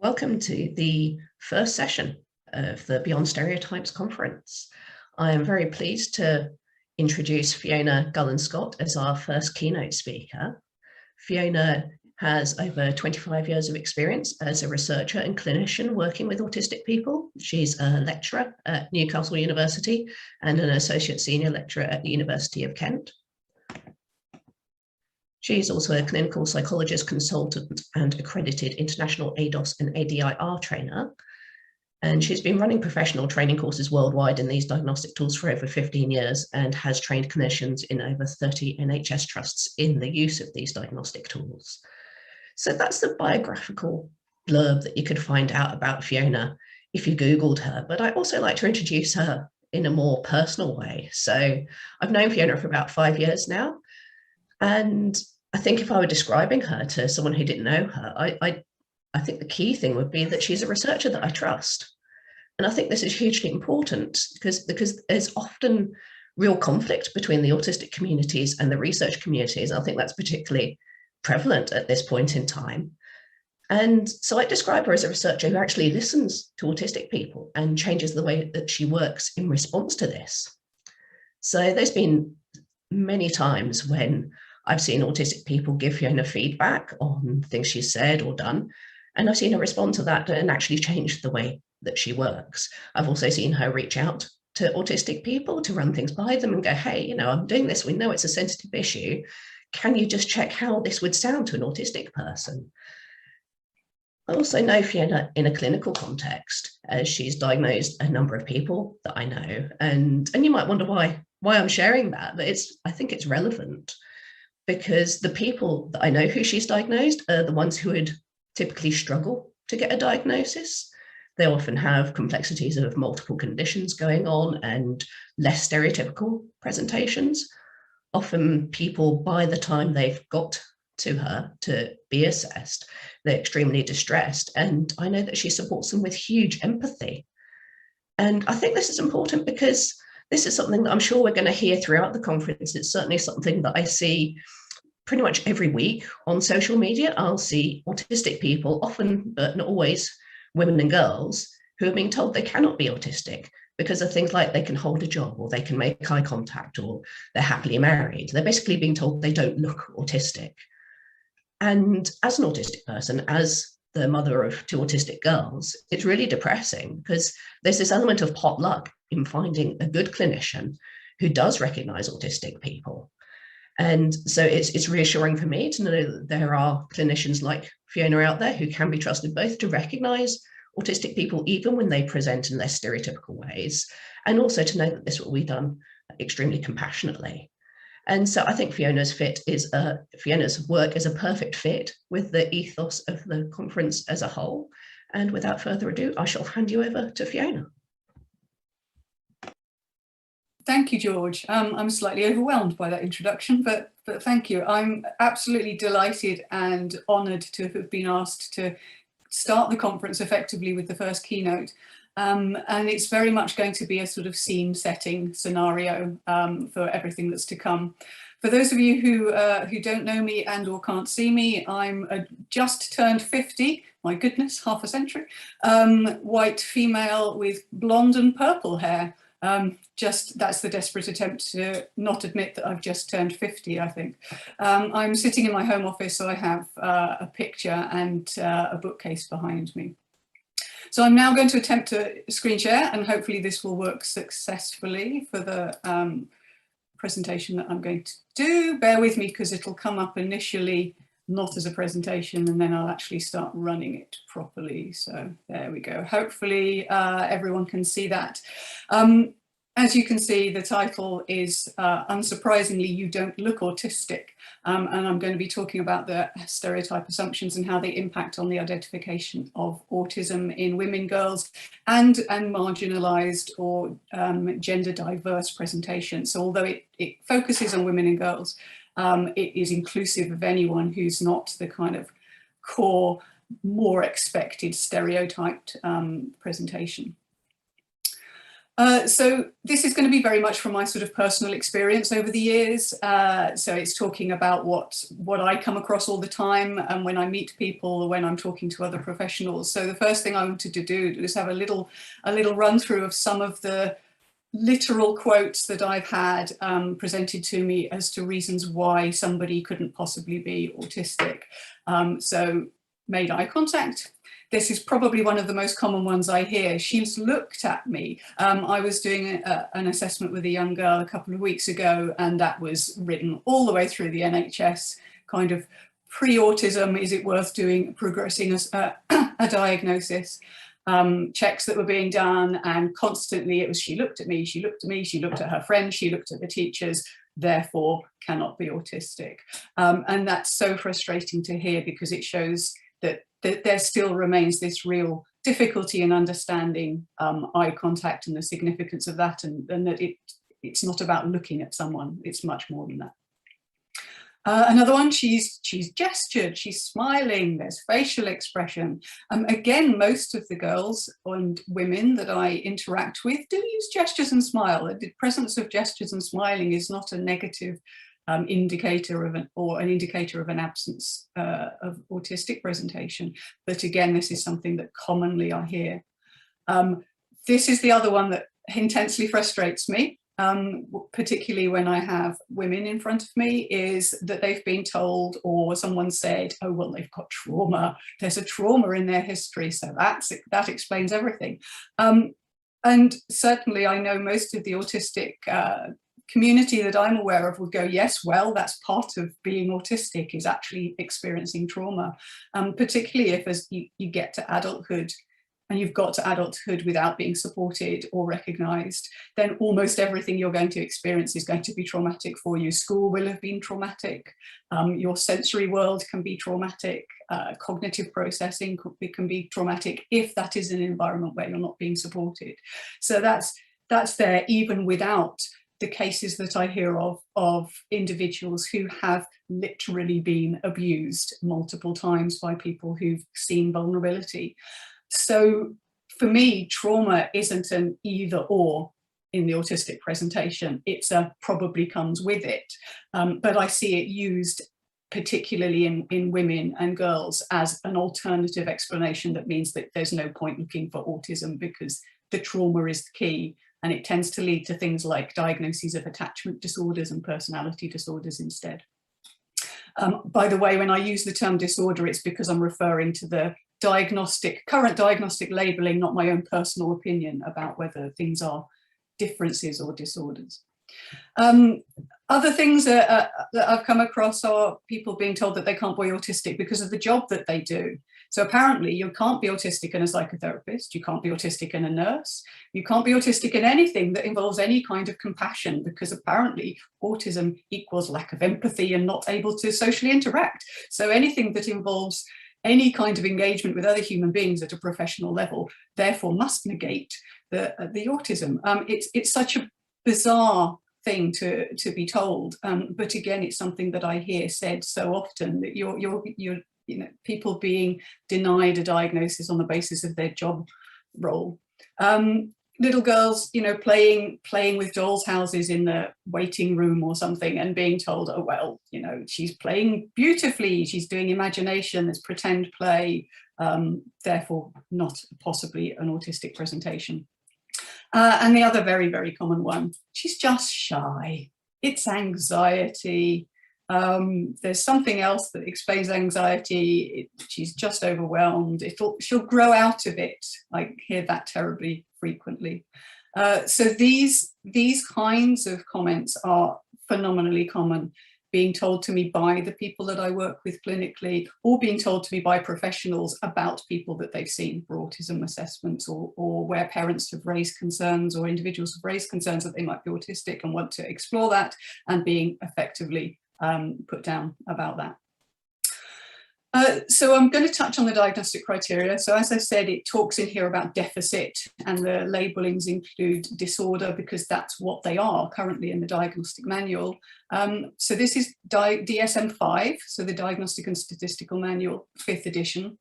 Welcome to the first session of the Beyond Stereotypes conference. I am very pleased to introduce Fiona Gullon-Scott as our first keynote speaker. Fiona has over 25 years of experience as a researcher and clinician working with autistic people. She's a lecturer at Newcastle University and an associate senior lecturer at the University of Kent. She's also a clinical psychologist consultant and accredited international ADOS and ADIR trainer. And she's been running professional training courses worldwide in these diagnostic tools for over 15 years and has trained clinicians in over 30 NHS trusts in the use of these diagnostic tools. So that's the biographical blurb that you could find out about Fiona if you Googled her. But I also like to introduce her in a more personal way. So I've known Fiona for about 5 years now. And I think if I were describing her to someone who didn't know her, I think the key thing would be that she's a researcher that I trust. And I think this is hugely important because there's often real conflict between the autistic communities and the research communities. I think that's particularly prevalent at this point in time. And so I describe her as a researcher who actually listens to autistic people and changes the way that she works in response to this. So there's been many times when I've seen autistic people give Fiona feedback on things she's said or done, and I've seen her respond to that and actually change the way that she works. I've also seen her reach out to autistic people to run things by them and go, hey, I'm doing this, we know it's a sensitive issue. Can you just check how this would sound to an autistic person? I also know Fiona in a clinical context, as she's diagnosed a number of people that I know. And you might wonder why I'm sharing that, but I think it's relevant. Because the people that I know who she's diagnosed are the ones who would typically struggle to get a diagnosis. They often have complexities of multiple conditions going on and less stereotypical presentations. Often people, by the time they've got to her to be assessed, they're extremely distressed. And I know that she supports them with huge empathy. And I think this is important because this is something that I'm sure we're going to hear throughout the conference. It's certainly something that I see pretty much every week on social media. I'll see autistic people, often, but not always, women and girls, who are being told they cannot be autistic because of things like they can hold a job or they can make eye contact or they're happily married. They're basically being told they don't look autistic. And as an autistic person, as the mother of 2 autistic girls, it's really depressing because there's this element of pot luck in finding a good clinician who does recognize autistic people. And so it's reassuring for me to know that there are clinicians like Fiona out there who can be trusted both to recognize autistic people even when they present in less stereotypical ways, and also to know that this will be done extremely compassionately. And so I think Fiona's work is a perfect fit with the ethos of the conference as a whole. And without further ado, I shall hand you over to Fiona. Thank you, George. I'm slightly overwhelmed by that introduction, but thank you. I'm absolutely delighted and honoured to have been asked to start the conference effectively with the first keynote. And it's very much going to be a sort of scene-setting scenario for everything that's to come. For those of you who don't know me and or can't see me, I'm just turned 50. My goodness, half a century. White female with blonde and purple hair. That's the desperate attempt to not admit that I've just turned 50, I think. I'm sitting in my home office, so I have a picture and a bookcase behind me. So I'm now going to attempt to screen share, and hopefully this will work successfully for the presentation that I'm going to do. Bear with me because it'll come up initially not as a presentation, and then I'll actually start running it properly. So there we go. Hopefully everyone can see that. As you can see, the title is unsurprisingly, You Don't Look Autistic. And I'm going to be talking about the stereotype assumptions and how they impact on the identification of autism in women, girls, and marginalised or gender diverse presentations. So although it focuses on women and girls, it is inclusive of anyone who's not the kind of core, more expected stereotyped presentation. So this is going to be very much from my sort of personal experience over the years. So it's talking about what I come across all the time and when I meet people, when I'm talking to other professionals. So the first thing I wanted to do is have a little run through of some of the literal quotes that I've had presented to me as to reasons why somebody couldn't possibly be autistic. So made eye contact. This is probably one of the most common ones I hear. She's looked at me. I was doing an assessment with a young girl a couple of weeks ago, and that was written all the way through the NHS, kind of pre-autism, is it worth doing, progressing a diagnosis, checks that were being done, and constantly it was, she looked at me, she looked at me, she looked at her friends, she looked at the teachers, therefore cannot be autistic. And that's so frustrating to hear, because it shows that there still remains this real difficulty in understanding eye contact and the significance of that, and that it's not about looking at someone, it's much more than that. Another one, she's gestured, she's smiling, there's facial expression. Again, most of the girls and women that I interact with do use gestures and smile. The presence of gestures and smiling is not a negative indicator of an indicator of an absence of autistic presentation. But again, this is something that commonly I hear. This is the other one that intensely frustrates me, particularly when I have women in front of me, is that they've been told, or someone said, oh, well, they've got trauma. There's a trauma in their history, so that explains everything. And certainly I know most of the autistic community that I'm aware of would go, yes, well, that's part of being autistic, is actually experiencing trauma, particularly if as you get to adulthood and you've got to adulthood without being supported or recognised, then almost everything you're going to experience is going to be traumatic for you. School will have been traumatic, your sensory world can be traumatic, cognitive processing can be traumatic if that is an environment where you're not being supported. So that's there even without the cases that I hear of individuals who have literally been abused multiple times by people who've seen vulnerability. So for me, trauma isn't an either or in the autistic presentation. It's a probably comes with it. But I see it used particularly in women and girls as an alternative explanation that means that there's no point looking for autism because the trauma is the key. And it tends to lead to things like diagnoses of attachment disorders and personality disorders instead. By the way, when I use the term disorder, it's because I'm referring to the current diagnostic labelling, not my own personal opinion about whether things are differences or disorders. Other things that I've come across are people being told that they can't be autistic because of the job that they do. So apparently you can't be autistic in a psychotherapist, you can't be autistic in a nurse, you can't be autistic in anything that involves any kind of compassion, because apparently autism equals lack of empathy and not able to socially interact. So anything that involves any kind of engagement with other human beings at a professional level, therefore must negate the autism. It's such a bizarre thing to be told, but again, it's something that I hear said so often, that you're people being denied a diagnosis on the basis of their job role. Little girls, playing with dolls' houses in the waiting room or something, and being told, oh well, she's playing beautifully, she's doing imagination, it's pretend play, therefore not possibly an autistic presentation. And the other very, very common one, she's just shy, it's anxiety. There's something else that explains anxiety. She's just overwhelmed. She'll grow out of it. I hear that terribly frequently. So these kinds of comments are phenomenally common, being told to me by the people that I work with clinically, or being told to me by professionals about people that they've seen for autism assessments, or where parents have raised concerns, or individuals have raised concerns that they might be autistic and want to explore that, and being effectively put down about that. So I'm going to touch on the diagnostic criteria. So as I said, it talks in here about deficit, and the labellings include disorder because that's what they are currently in the diagnostic manual. So this is DSM-5, so the Diagnostic and Statistical Manual, 5th edition.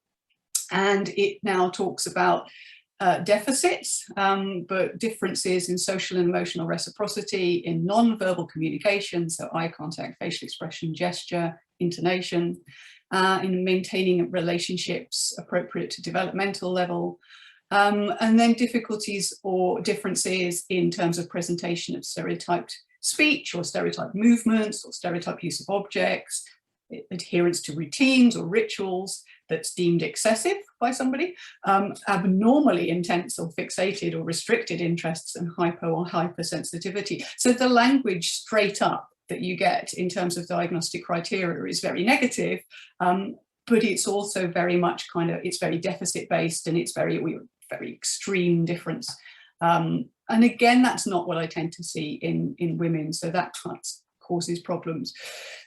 And it now talks about deficits, but differences in social and emotional reciprocity, in non-verbal communication, so eye contact, facial expression, gesture, intonation, in maintaining relationships appropriate to developmental level, and then difficulties or differences in terms of presentation of stereotyped speech or stereotyped movements or stereotyped use of objects, adherence to routines or rituals that's deemed excessive by somebody, abnormally intense or fixated or restricted interests, and hypo or hypersensitivity. So the language straight up that you get in terms of diagnostic criteria is very negative, but it's also very much it's very deficit based, and it's very extreme difference. And again, that's not what I tend to see in women, so that causes problems.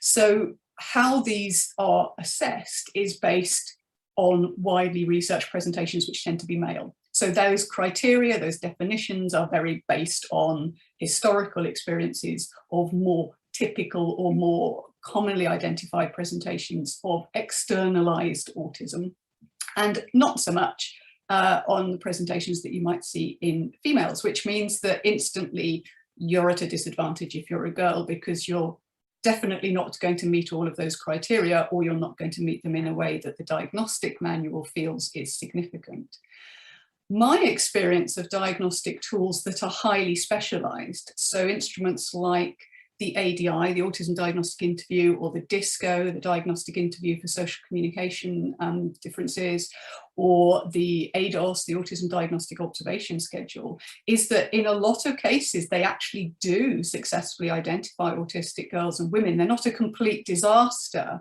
So how these are assessed is based on widely researched presentations which tend to be male. So those criteria, those definitions are very based on historical experiences of more typical or more commonly identified presentations of externalized autism, and not so much on the presentations that you might see in females, which means that instantly you're at a disadvantage if you're a girl, because you're definitely not going to meet all of those criteria, or you're not going to meet them in a way that the diagnostic manual feels is significant. My experience of diagnostic tools that are highly specialized, so instruments like the ADI, the Autism Diagnostic Interview, or the DISCO, the Diagnostic Interview for Social Communication Differences, or the ADOS, the Autism Diagnostic Observation Schedule, is that in a lot of cases, they actually do successfully identify autistic girls and women. They're not a complete disaster.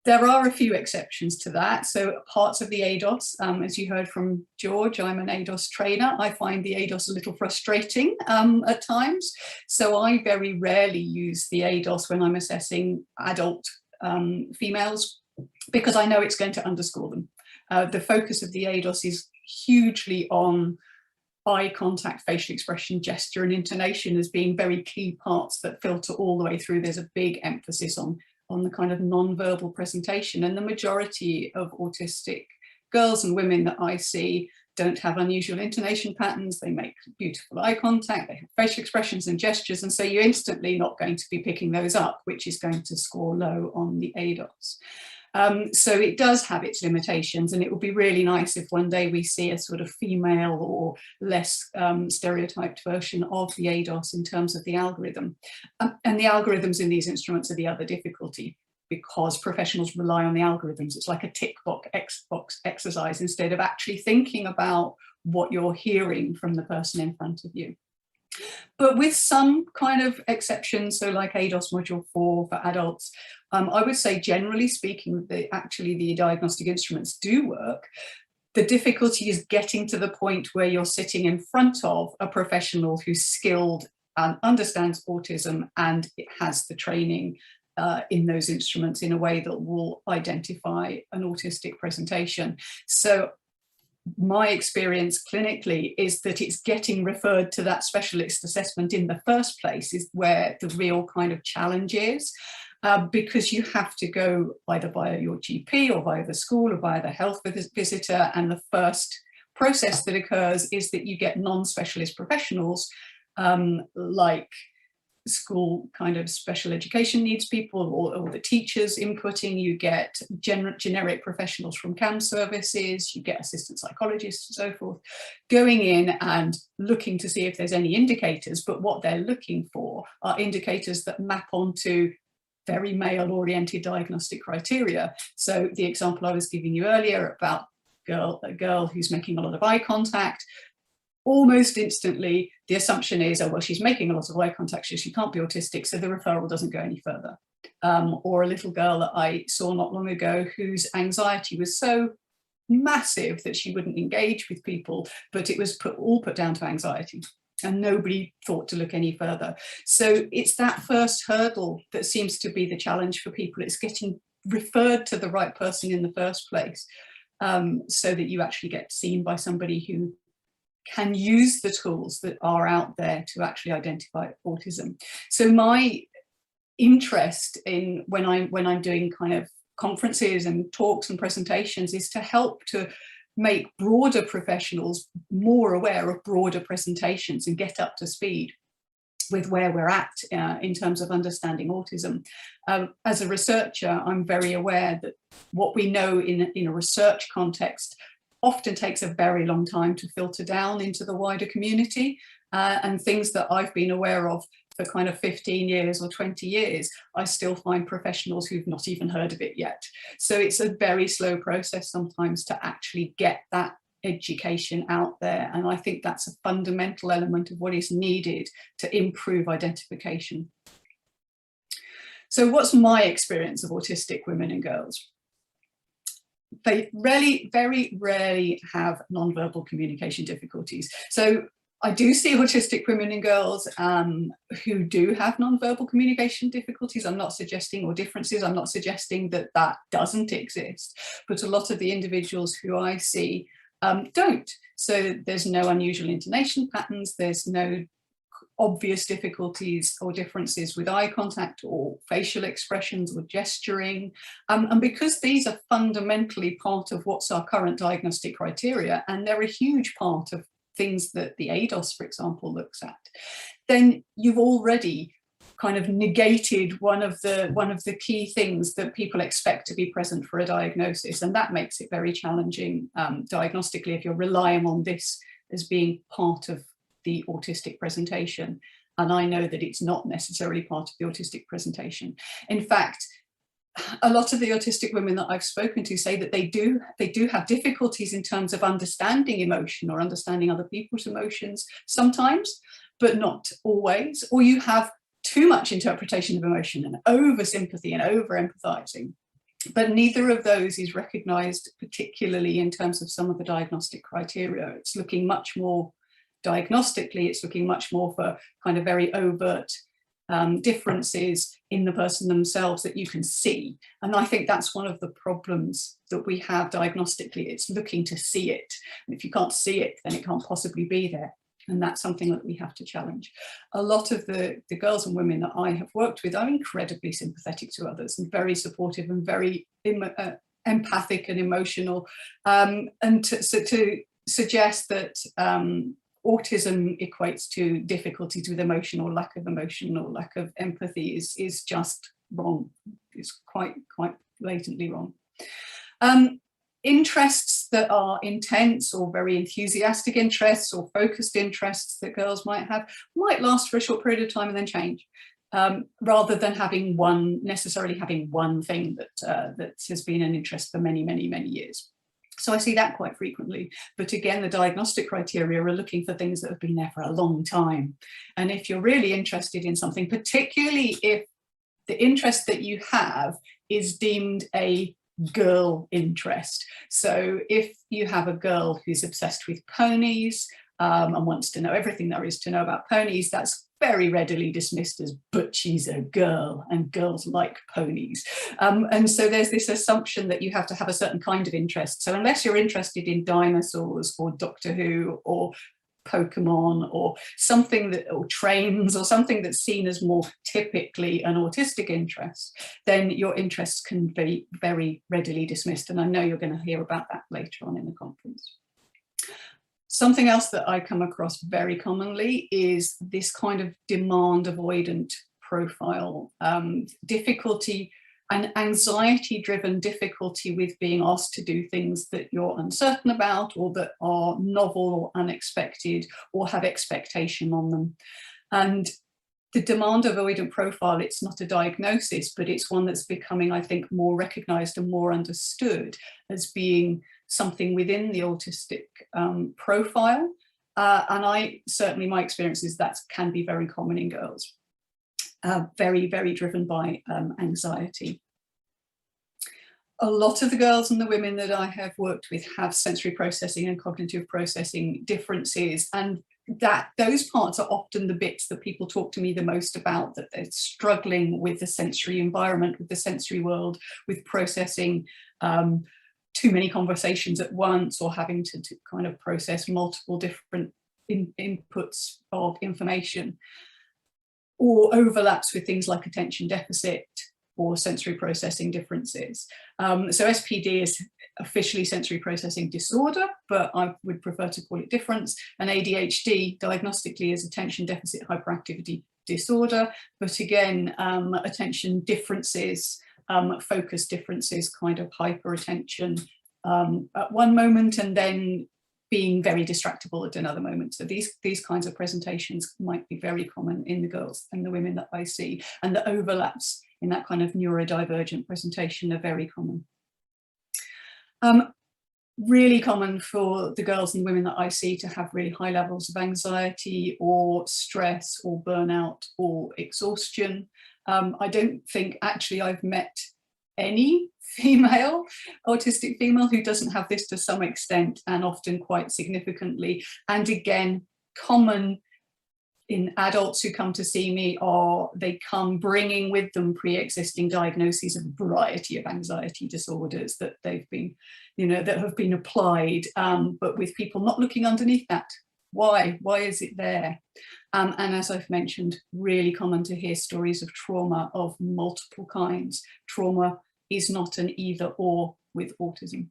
There are a few exceptions to that. So parts of the ADOS, as you heard from George, I'm an ADOS trainer. I find the ADOS a little frustrating at times. So I very rarely use the ADOS when I'm assessing adult females, because I know it's going to underscore them. The focus of the ADOS is hugely on eye contact, facial expression, gesture, and intonation as being very key parts that filter all the way through. There's a big emphasis on the kind of non-verbal presentation, and the majority of autistic girls and women that I see don't have unusual intonation patterns. They make beautiful eye contact, they have facial expressions and gestures, and so you're instantly not going to be picking those up, which is going to score low on the ADOS. So it does have its limitations, and it would be really nice if one day we see a sort of female or less stereotyped version of the ADOS in terms of the algorithm. And the algorithms in these instruments are the other difficulty, because professionals rely on the algorithms. It's like a tick box exercise instead of actually thinking about what you're hearing from the person in front of you. But with some kind of exceptions, so like ADOS Module 4 for adults, I would say generally speaking, actually the diagnostic instruments do work. The difficulty is getting to the point where you're sitting in front of a professional who's skilled and understands autism, and it has the training in those instruments in a way that will identify an autistic presentation. So my experience clinically is that it's getting referred to that specialist assessment in the first place is where the real kind of challenge is, because you have to go either via your GP or via the school or via the health visitor, and the first process that occurs is that you get non-specialist professionals like school kind of special education needs people, or the teachers inputting. You get generic professionals from CAM services, you get assistant psychologists and so forth, going in and looking to see if there's any indicators, but what they're looking for are indicators that map onto very male-oriented diagnostic criteria. So the example I was giving you earlier about a girl who's making a lot of eye contact, almost instantly, the assumption is, oh, well, she's making a lot of eye contact, so she can't be autistic, so the referral doesn't go any further. Or a little girl that I saw not long ago whose anxiety was so massive that she wouldn't engage with people, but it was all put down to anxiety, and nobody thought to look any further. So it's that first hurdle that seems to be the challenge for people. It's getting referred to the right person in the first place, so that you actually get seen by somebody who can use the tools that are out there to actually identify autism. So my interest in when I'm doing kind of conferences and talks and presentations is to help to make broader professionals more aware of broader presentations and get up to speed with where we're at in terms of understanding autism. As a researcher, I'm very aware that what we know in a research context often takes a very long time to filter down into the wider community, and things that I've been aware of for kind of 15 years or 20 years, I still find professionals who've not even heard of it yet. So it's a very slow process sometimes to actually get that education out there. And I think that's a fundamental element of what is needed to improve identification. So what's my experience of autistic women and girls? They really, very rarely have nonverbal communication difficulties. So I do see autistic women and girls who do have nonverbal communication difficulties. I'm not suggesting, or differences, I'm not suggesting that that doesn't exist, but a lot of the individuals who I see don't. So there's no unusual intonation patterns, there's no obvious difficulties or differences with eye contact or facial expressions or gesturing. And because these are fundamentally part of what's our current diagnostic criteria, and they're a huge part of things that the ADOS, for example, looks at, then you've already kind of negated one of the key things that people expect to be present for a diagnosis, and that makes it very challenging diagnostically if you're relying on this as being part of the autistic presentation. And I know that it's not necessarily part of the autistic presentation. In fact, a lot of the autistic women that I've spoken to say that they do have difficulties in terms of understanding emotion or understanding other people's emotions sometimes, but not always. Or you have too much interpretation of emotion and over sympathy and over empathizing. But neither of those is recognized, particularly in terms of some of the diagnostic criteria. It's looking much more diagnostically, it's looking much more for kind of very overt differences in the person themselves that you can see. And I think that's one of the problems that we have diagnostically. It's looking to see it. And if you can't see it, then it can't possibly be there. And that's something that we have to challenge. A lot of the girls and women that I have worked with are incredibly sympathetic to others and very supportive and very empathic and emotional. And to suggest that autism equates to difficulties with emotion or lack of emotion or lack of empathy is just wrong. It's quite blatantly wrong. Interests that are intense or very enthusiastic interests or focused interests that girls might have might last for a short period of time and then change, rather than necessarily having one thing that has been an interest for many years. So I see that quite frequently. But again, the diagnostic criteria are looking for things that have been there for a long time. And if you're really interested in something, particularly if the interest that you have is deemed a girl interest. So if you have a girl who's obsessed with ponies and wants to know everything there is to know about ponies, that's very readily dismissed as, but she's a girl and girls like ponies. And so there's this assumption that you have to have a certain kind of interest. So unless you're interested in dinosaurs or Doctor Who or Pokemon or something that, or trains or something that's seen as more typically an autistic interest, then your interests can be very readily dismissed. And I know you're going to hear about that later on in the conference. Something else that I come across very commonly is this kind of demand avoidant profile, difficulty and anxiety-driven difficulty with being asked to do things that you're uncertain about or that are novel or unexpected or have expectation on them. And the demand avoidant profile, it's not a diagnosis, but it's one that's becoming, I think, more recognized and more understood as being something within the autistic profile. And certainly my experience is that can be very common in girls, very driven by anxiety. A lot of the girls and the women that I have worked with have sensory processing and cognitive processing differences, and that those parts are often the bits that people talk to me the most about, that they're struggling with the sensory environment, with the sensory world, with processing too many conversations at once, or having to kind of process multiple different inputs of information, or overlaps with things like attention deficit or sensory processing differences. So SPD officially sensory processing disorder, but I would prefer to call it difference, and ADHD diagnostically is attention deficit hyperactivity disorder, but again, attention differences, focus differences, kind of hyperattention at one moment and then being very distractible at another moment. So these kinds of presentations might be very common in the girls and the women that I see, and the overlaps in that kind of neurodivergent presentation are very common. Really common for the girls and women that I see to have really high levels of anxiety or stress or burnout or exhaustion. I don't think actually I've met any female, autistic female, who doesn't have this to some extent and often quite significantly. And again, common in adults who come to see me, or they come bringing with them pre-existing diagnoses of a variety of anxiety disorders that they've been, that have been applied, but with people not looking underneath that. Why is it there? And as I've mentioned, really common to hear stories of trauma of multiple kinds. Trauma is not an either or with autism.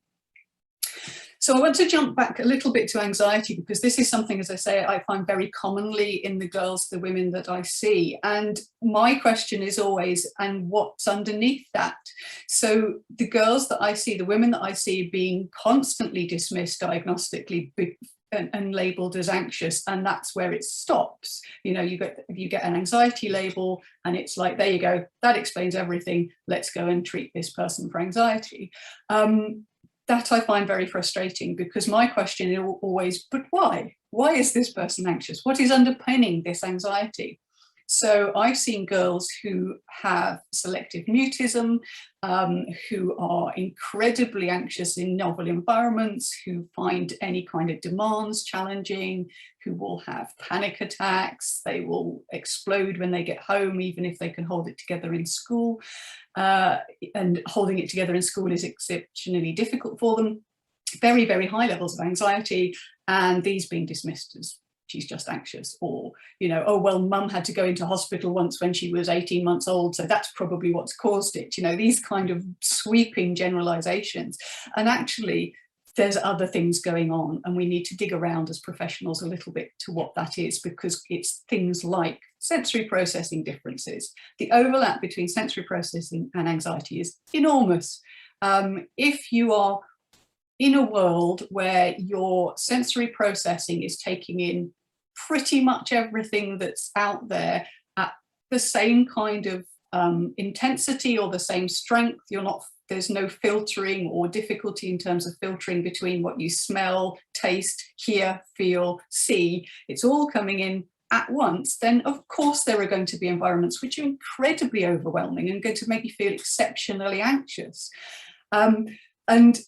So I want to jump back a little bit to anxiety, because this is something, as I say, I find very commonly in the girls, the women that I see. And my question is always, and what's underneath that? So the girls that I see, the women that I see being constantly dismissed diagnostically and labelled as anxious, and that's where it stops. You get an anxiety label and it's like, there you go, that explains everything, let's go and treat this person for anxiety. That I find very frustrating, because my question is always, but why? Why is this person anxious? What is underpinning this anxiety? So I've seen girls who have selective mutism, who are incredibly anxious in novel environments, who find any kind of demands challenging, who will have panic attacks, they will explode when they get home, even if they can hold it together in school. And holding it together in school is exceptionally difficult for them. Very, very high levels of anxiety, and these being dismissed as she's just anxious, or, oh, well, mum had to go into hospital once when she was 18 months old, so that's probably what's caused it. These kind of sweeping generalizations. And actually, there's other things going on, and we need to dig around as professionals a little bit to what that is, because it's things like sensory processing differences. The overlap between sensory processing and anxiety is enormous. If you are in a world where your sensory processing is taking in pretty much everything that's out there at the same kind of intensity or the same strength, there's no filtering or difficulty in terms of filtering between what you smell, taste, hear, feel, see, it's all coming in at once, then of course there are going to be environments which are incredibly overwhelming and going to make you feel exceptionally anxious. And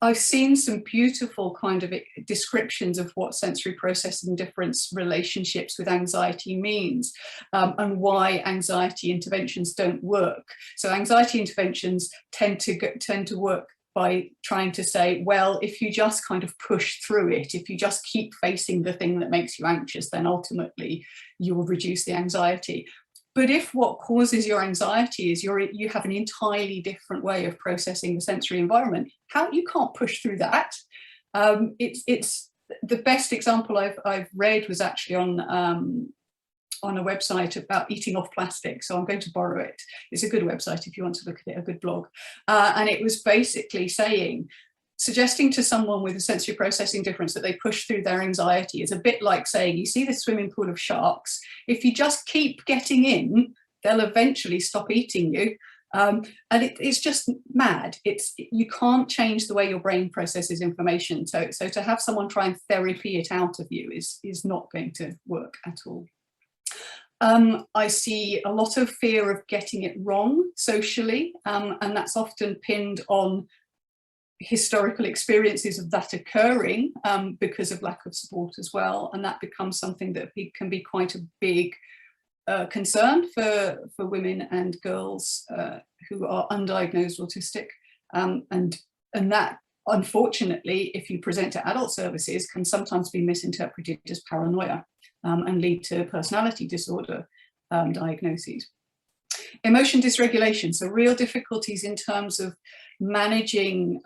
I've seen some beautiful kind of descriptions of what sensory processing difference relationships with anxiety means, and why anxiety interventions don't work. So anxiety interventions tend to work by trying to say, well, if you just kind of push through it, if you just keep facing the thing that makes you anxious, then ultimately you will reduce the anxiety. But if what causes your anxiety is you have an entirely different way of processing the sensory environment, you can't push through that. It's the best example I've read was actually on a website about eating off plastic, so I'm going to borrow it. It's a good website if you want to look at it, a good blog. And it was basically suggesting to someone with a sensory processing difference that they push through their anxiety is a bit like saying, you see this swimming pool of sharks, if you just keep getting in, they'll eventually stop eating you. And it's just mad. You can't change the way your brain processes information. So to have someone try and therapy it out of you is not going to work at all. I see a lot of fear of getting it wrong socially, and that's often pinned on historical experiences of that occurring because of lack of support as well, and that becomes something that can be quite a big concern for women and girls who are undiagnosed autistic, and that unfortunately, if you present to adult services, can sometimes be misinterpreted as paranoia and lead to personality disorder diagnoses. Emotion dysregulation, so real difficulties in terms of managing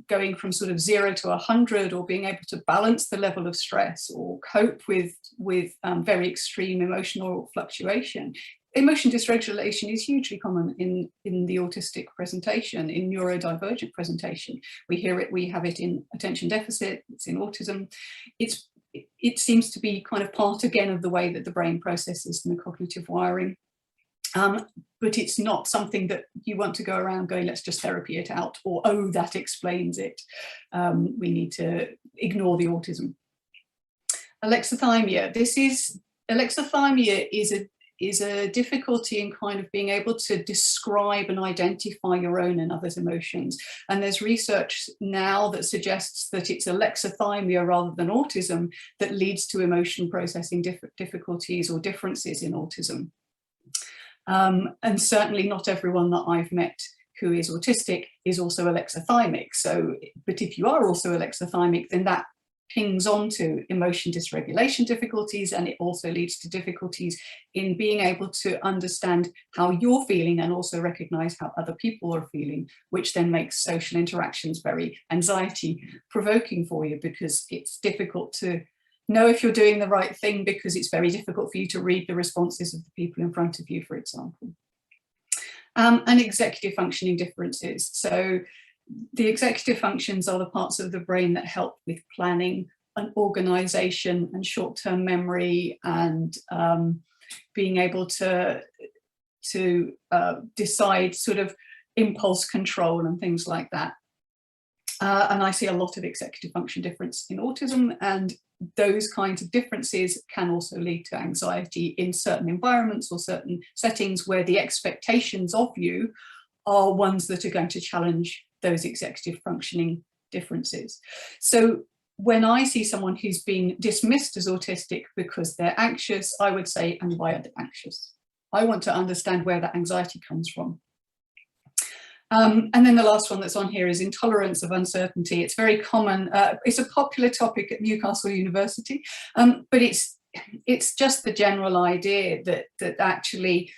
going from sort of 0 to 100, or being able to balance the level of stress or cope with very extreme emotional fluctuation. Emotion dysregulation is hugely common in the autistic presentation, in neurodivergent presentation. We hear it, we have it in attention deficit, it's in autism. It seems to be kind of part again of the way that the brain processes and the cognitive wiring. But it's not something that you want to go around going, let's just therapy it out, or, oh, that explains it. We need to ignore the autism. Alexithymia. Alexithymia is a difficulty in kind of being able to describe and identify your own and others' emotions. And there's research now that suggests that it's alexithymia rather than autism that leads to emotion processing difficulties or differences in autism. And certainly not everyone that I've met who is autistic is also alexithymic. So, but if you are also alexithymic, then that pings onto emotion dysregulation difficulties, and it also leads to difficulties in being able to understand how you're feeling and also recognize how other people are feeling, which then makes social interactions very anxiety provoking for you, because it's difficult to know if you're doing the right thing, because it's very difficult for you to read the responses of the people in front of you, for example. And executive functioning differences. So the executive functions are the parts of the brain that help with planning and organization and short-term memory, and being able to decide sort of impulse control and things like that. And I see a lot of executive function difference in autism, and those kinds of differences can also lead to anxiety in certain environments or certain settings where the expectations of you are ones that are going to challenge those executive functioning differences. So when I see someone who's been dismissed as autistic because they're anxious, I would say, and why are they anxious? I want to understand where that anxiety comes from. And then the last one that's on here is intolerance of uncertainty. It's very common. It's a popular topic at Newcastle University, but it's just the general idea that actually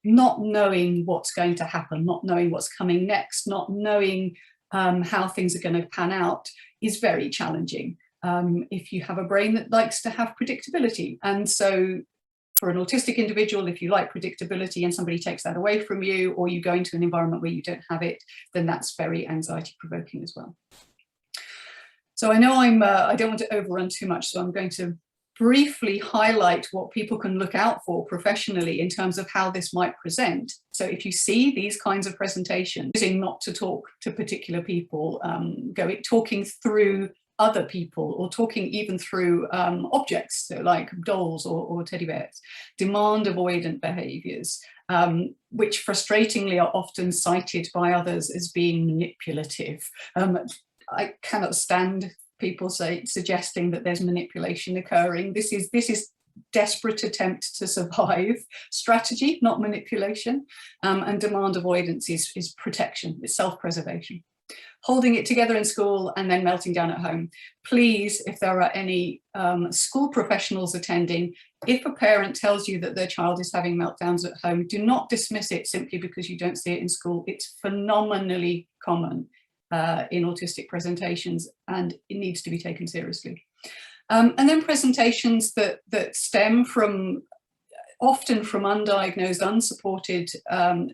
not knowing what's going to happen, not knowing what's coming next, not knowing how things are going to pan out is very challenging if you have a brain that likes to have predictability. And so for an autistic individual, if you like predictability and somebody takes that away from you, or you go into an environment where you don't have it, then that's very anxiety provoking as well. So I know I don't want to overrun too much, so I'm going to briefly highlight what people can look out for professionally in terms of how this might present. So if you see these kinds of presentations, using not to talk to particular people, talking through other people, or talking even through objects, so like dolls or teddy bears, demand avoidant behaviours, which frustratingly are often cited by others as being manipulative. I cannot stand people suggesting that there's manipulation occurring. This is desperate attempt to survive strategy, not manipulation. And demand avoidance is protection, it's self-preservation. Holding it together in school and then melting down at home. Please, if there are any school professionals attending, if a parent tells you that their child is having meltdowns at home, do not dismiss it simply because you don't see it in school. It's phenomenally common in autistic presentations, and it needs to be taken seriously. And then presentations that stem from often from undiagnosed, unsupported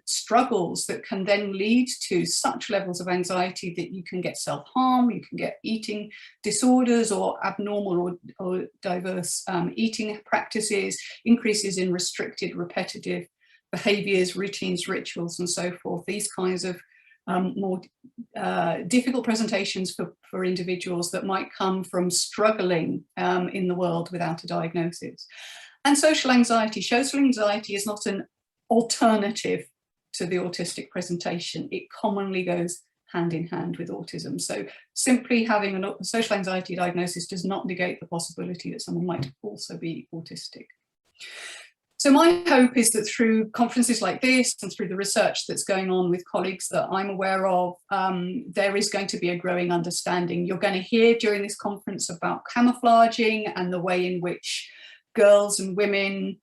struggles that can then lead to such levels of anxiety that you can get self-harm, you can get eating disorders or abnormal or diverse eating practices, increases in restricted, repetitive behaviours, routines, rituals, and so forth. These kinds of more difficult presentations for individuals that might come from struggling in the world without a diagnosis. And social anxiety. Social anxiety is not an alternative to the autistic presentation. It commonly goes hand in hand with autism. So simply having a social anxiety diagnosis does not negate the possibility that someone might also be autistic. So my hope is that through conferences like this and through the research that's going on with colleagues that I'm aware of, there is going to be a growing understanding. You're going to hear during this conference about camouflaging and the way in which girls and women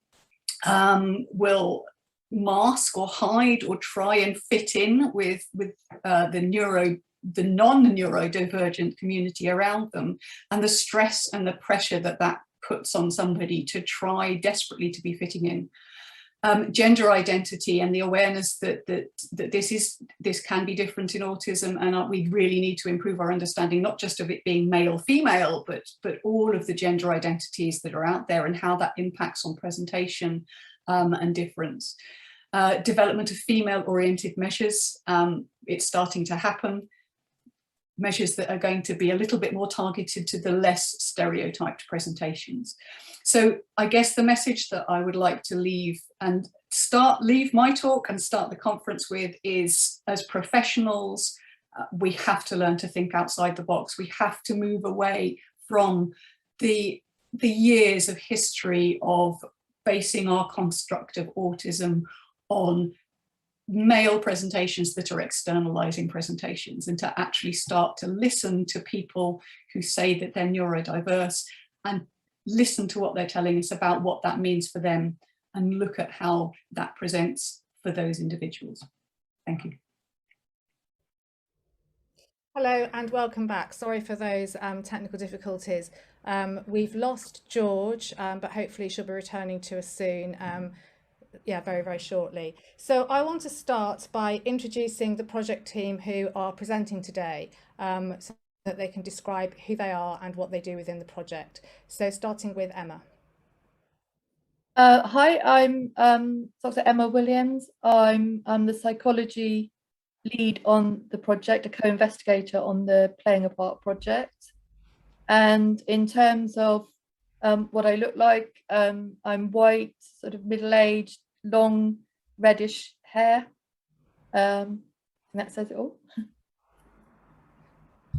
will mask or hide or try and fit in with the non-neurodivergent community around them, and the stress and the pressure that that puts on somebody to try desperately to be fitting in. Gender identity and the awareness that this can be different in autism, and we really need to improve our understanding, not just of it being male, female, but all of the gender identities that are out there and how that impacts on presentation and difference. Development of female-oriented measures, it's starting to happen. Measures that are going to be a little bit more targeted to the less stereotyped presentations. So I guess the message that I would like to leave my talk and start the conference with is, as professionals, we have to learn to think outside the box. We have to move away from the years of history of basing our construct of autism on male presentations that are externalizing presentations, and to actually start to listen to people who say that they're neurodiverse and listen to what they're telling us about what that means for them, and look at how that presents for those individuals. Thank you. Hello and welcome back. Sorry for those technical difficulties. We've lost George, but hopefully she'll be returning to us soon. Yeah, very, very shortly. So I want to start by introducing the project team who are presenting today, so that they can describe who they are and what they do within the project. So starting with Emma. Hi, I'm Dr. Emma Williams. I'm the psychology lead on the project, a co-investigator on the Playing a Part project. And in terms of what I look like, I'm white, sort of middle-aged, long reddish hair, and that says it all.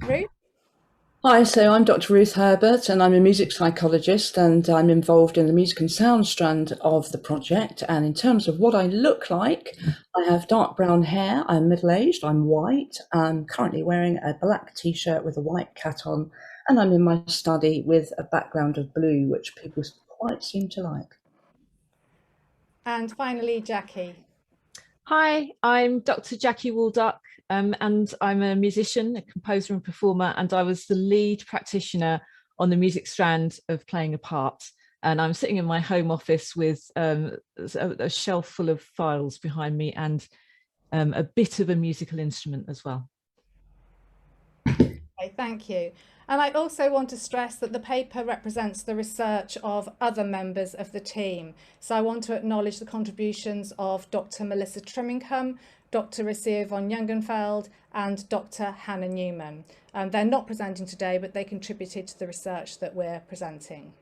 Ruth? Hi, so I'm Dr. Ruth Herbert, and I'm a music psychologist, and I'm involved in the music and sound strand of the project. And in terms of what I look like, I have dark brown hair, I'm middle-aged, I'm white, I'm currently wearing a black t-shirt with a white cat on, and I'm in my study with a background of blue, which people quite seem to like. And finally, Jackie. Hi, I'm Dr. Jackie Walduck, and I'm a musician, a composer and performer, and I was the lead practitioner on the music strand of Playing a Part. And I'm sitting in my home office with a shelf full of files behind me and a bit of a musical instrument as well. Okay, thank you. And I also want to stress that the paper represents the research of other members of the team. So I want to acknowledge the contributions of Dr. Melissa Trimmingham, Dr. Rasia von Jungenfeld and Dr. Hannah Newman. They're not presenting today, but they contributed to the research that we're presenting.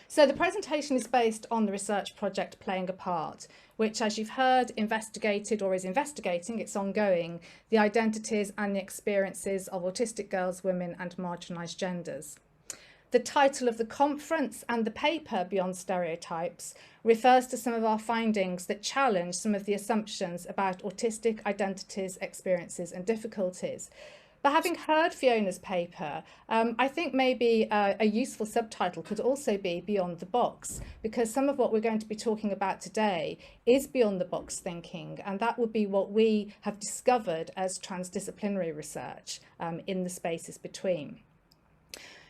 So the presentation is based on the research project Playing a Part, which, as you've heard, investigated or is investigating, it's ongoing, the identities and the experiences of autistic girls, women and marginalised genders. The title of the conference and the paper, Beyond Stereotypes, refers to some of our findings that challenge some of the assumptions about autistic identities, experiences and difficulties. But having heard Fiona's paper, I think maybe a useful subtitle could also be Beyond the Box, because some of what we're going to be talking about today is beyond the box thinking, and that would be what we have discovered as transdisciplinary research in the spaces between.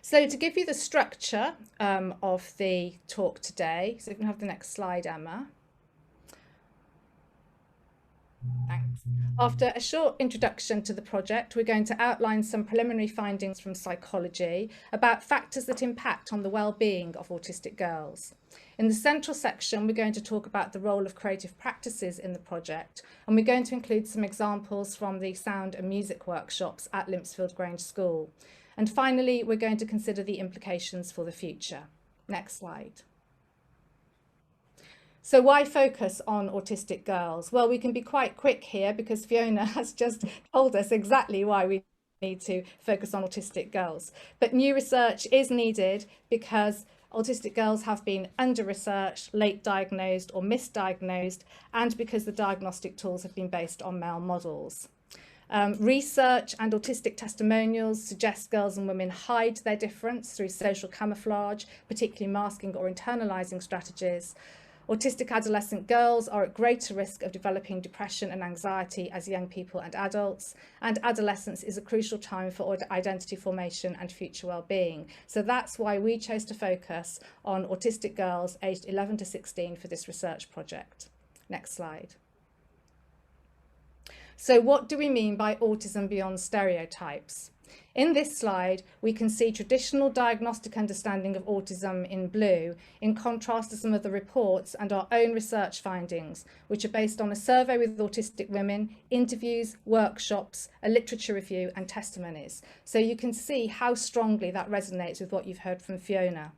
So to give you the structure of the talk today, so you can have the next slide, Emma. Thanks. After a short introduction to the project, we're going to outline some preliminary findings from psychology about factors that impact on the well-being of autistic girls. In the central section, we're going to talk about the role of creative practices in the project, and we're going to include some examples from the sound and music workshops at Limpsfield Grange School. And finally, we're going to consider the implications for the future. Next slide. So why focus on autistic girls? Well, we can be quite quick here because Fiona has just told us exactly why we need to focus on autistic girls. But new research is needed because autistic girls have been under-researched, late diagnosed or misdiagnosed, and because the diagnostic tools have been based on male models. Research and autistic testimonials suggest girls and women hide their difference through social camouflage, particularly masking or internalising strategies. Autistic adolescent girls are at greater risk of developing depression and anxiety as young people and adults, and adolescence is a crucial time for identity formation and future well-being. So that's why we chose to focus on autistic girls aged 11 to 16 for this research project. Next slide. So what do we mean by autism beyond stereotypes? In this slide, we can see traditional diagnostic understanding of autism in blue, in contrast to some of the reports and our own research findings, which are based on a survey with autistic women, interviews, workshops, a literature review and testimonies. So you can see how strongly that resonates with what you've heard from Fiona.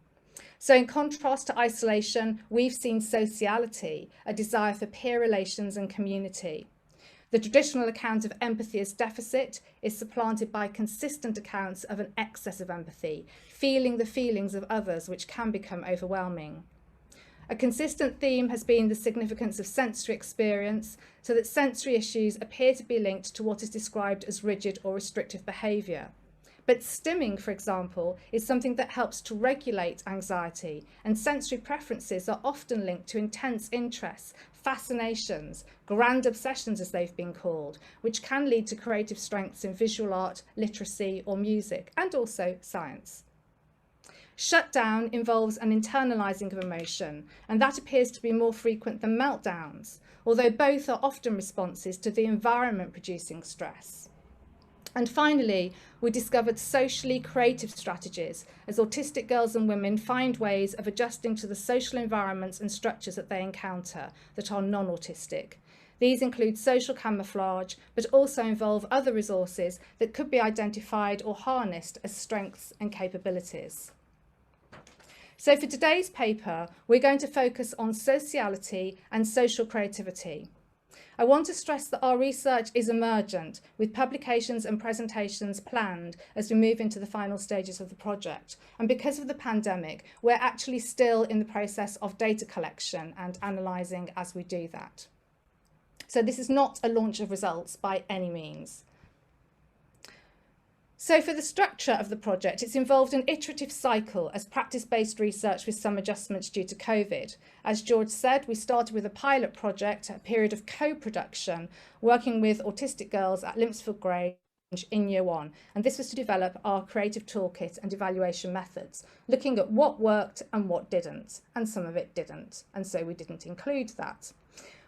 So in contrast to isolation, we've seen sociality, a desire for peer relations and community. The traditional account of empathy as deficit is supplanted by consistent accounts of an excess of empathy, feeling the feelings of others, which can become overwhelming. A consistent theme has been the significance of sensory experience, so that sensory issues appear to be linked to what is described as rigid or restrictive behaviour. But stimming, for example, is something that helps to regulate anxiety, and sensory preferences are often linked to intense interests, fascinations, grand obsessions as they've been called, which can lead to creative strengths in visual art, literacy or music, and also science. Shutdown involves an internalising of emotion, and that appears to be more frequent than meltdowns, although both are often responses to the environment producing stress. And finally, we discovered socially creative strategies as autistic girls and women find ways of adjusting to the social environments and structures that they encounter that are non-autistic. These include social camouflage, but also involve other resources that could be identified or harnessed as strengths and capabilities. So for today's paper, we're going to focus on sociality and social creativity. I want to stress that our research is emergent, with publications and presentations planned as we move into the final stages of the project. And because of the pandemic, we're actually still in the process of data collection and analysing as we do that. So this is not a launch of results by any means. So for the structure of the project, it's involved an iterative cycle as practice-based research with some adjustments due to COVID. As George said, we started with a pilot project, a period of co-production, working with autistic girls at Limpsfield Grange in Year 1. And this was to develop our creative toolkit and evaluation methods, looking at what worked and what didn't, and some of it didn't. And so we didn't include that.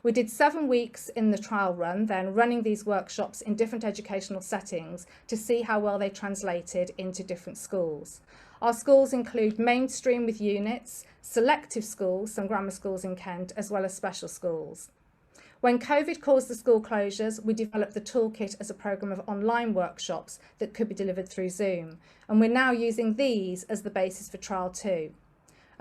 We did 7 weeks in the trial run, then running these workshops in different educational settings to see how well they translated into different schools. Our schools include mainstream with units, selective schools, some grammar schools in Kent, as well as special schools. When COVID caused the school closures, we developed the toolkit as a programme of online workshops that could be delivered through Zoom. And we're now using these as the basis for trial 2.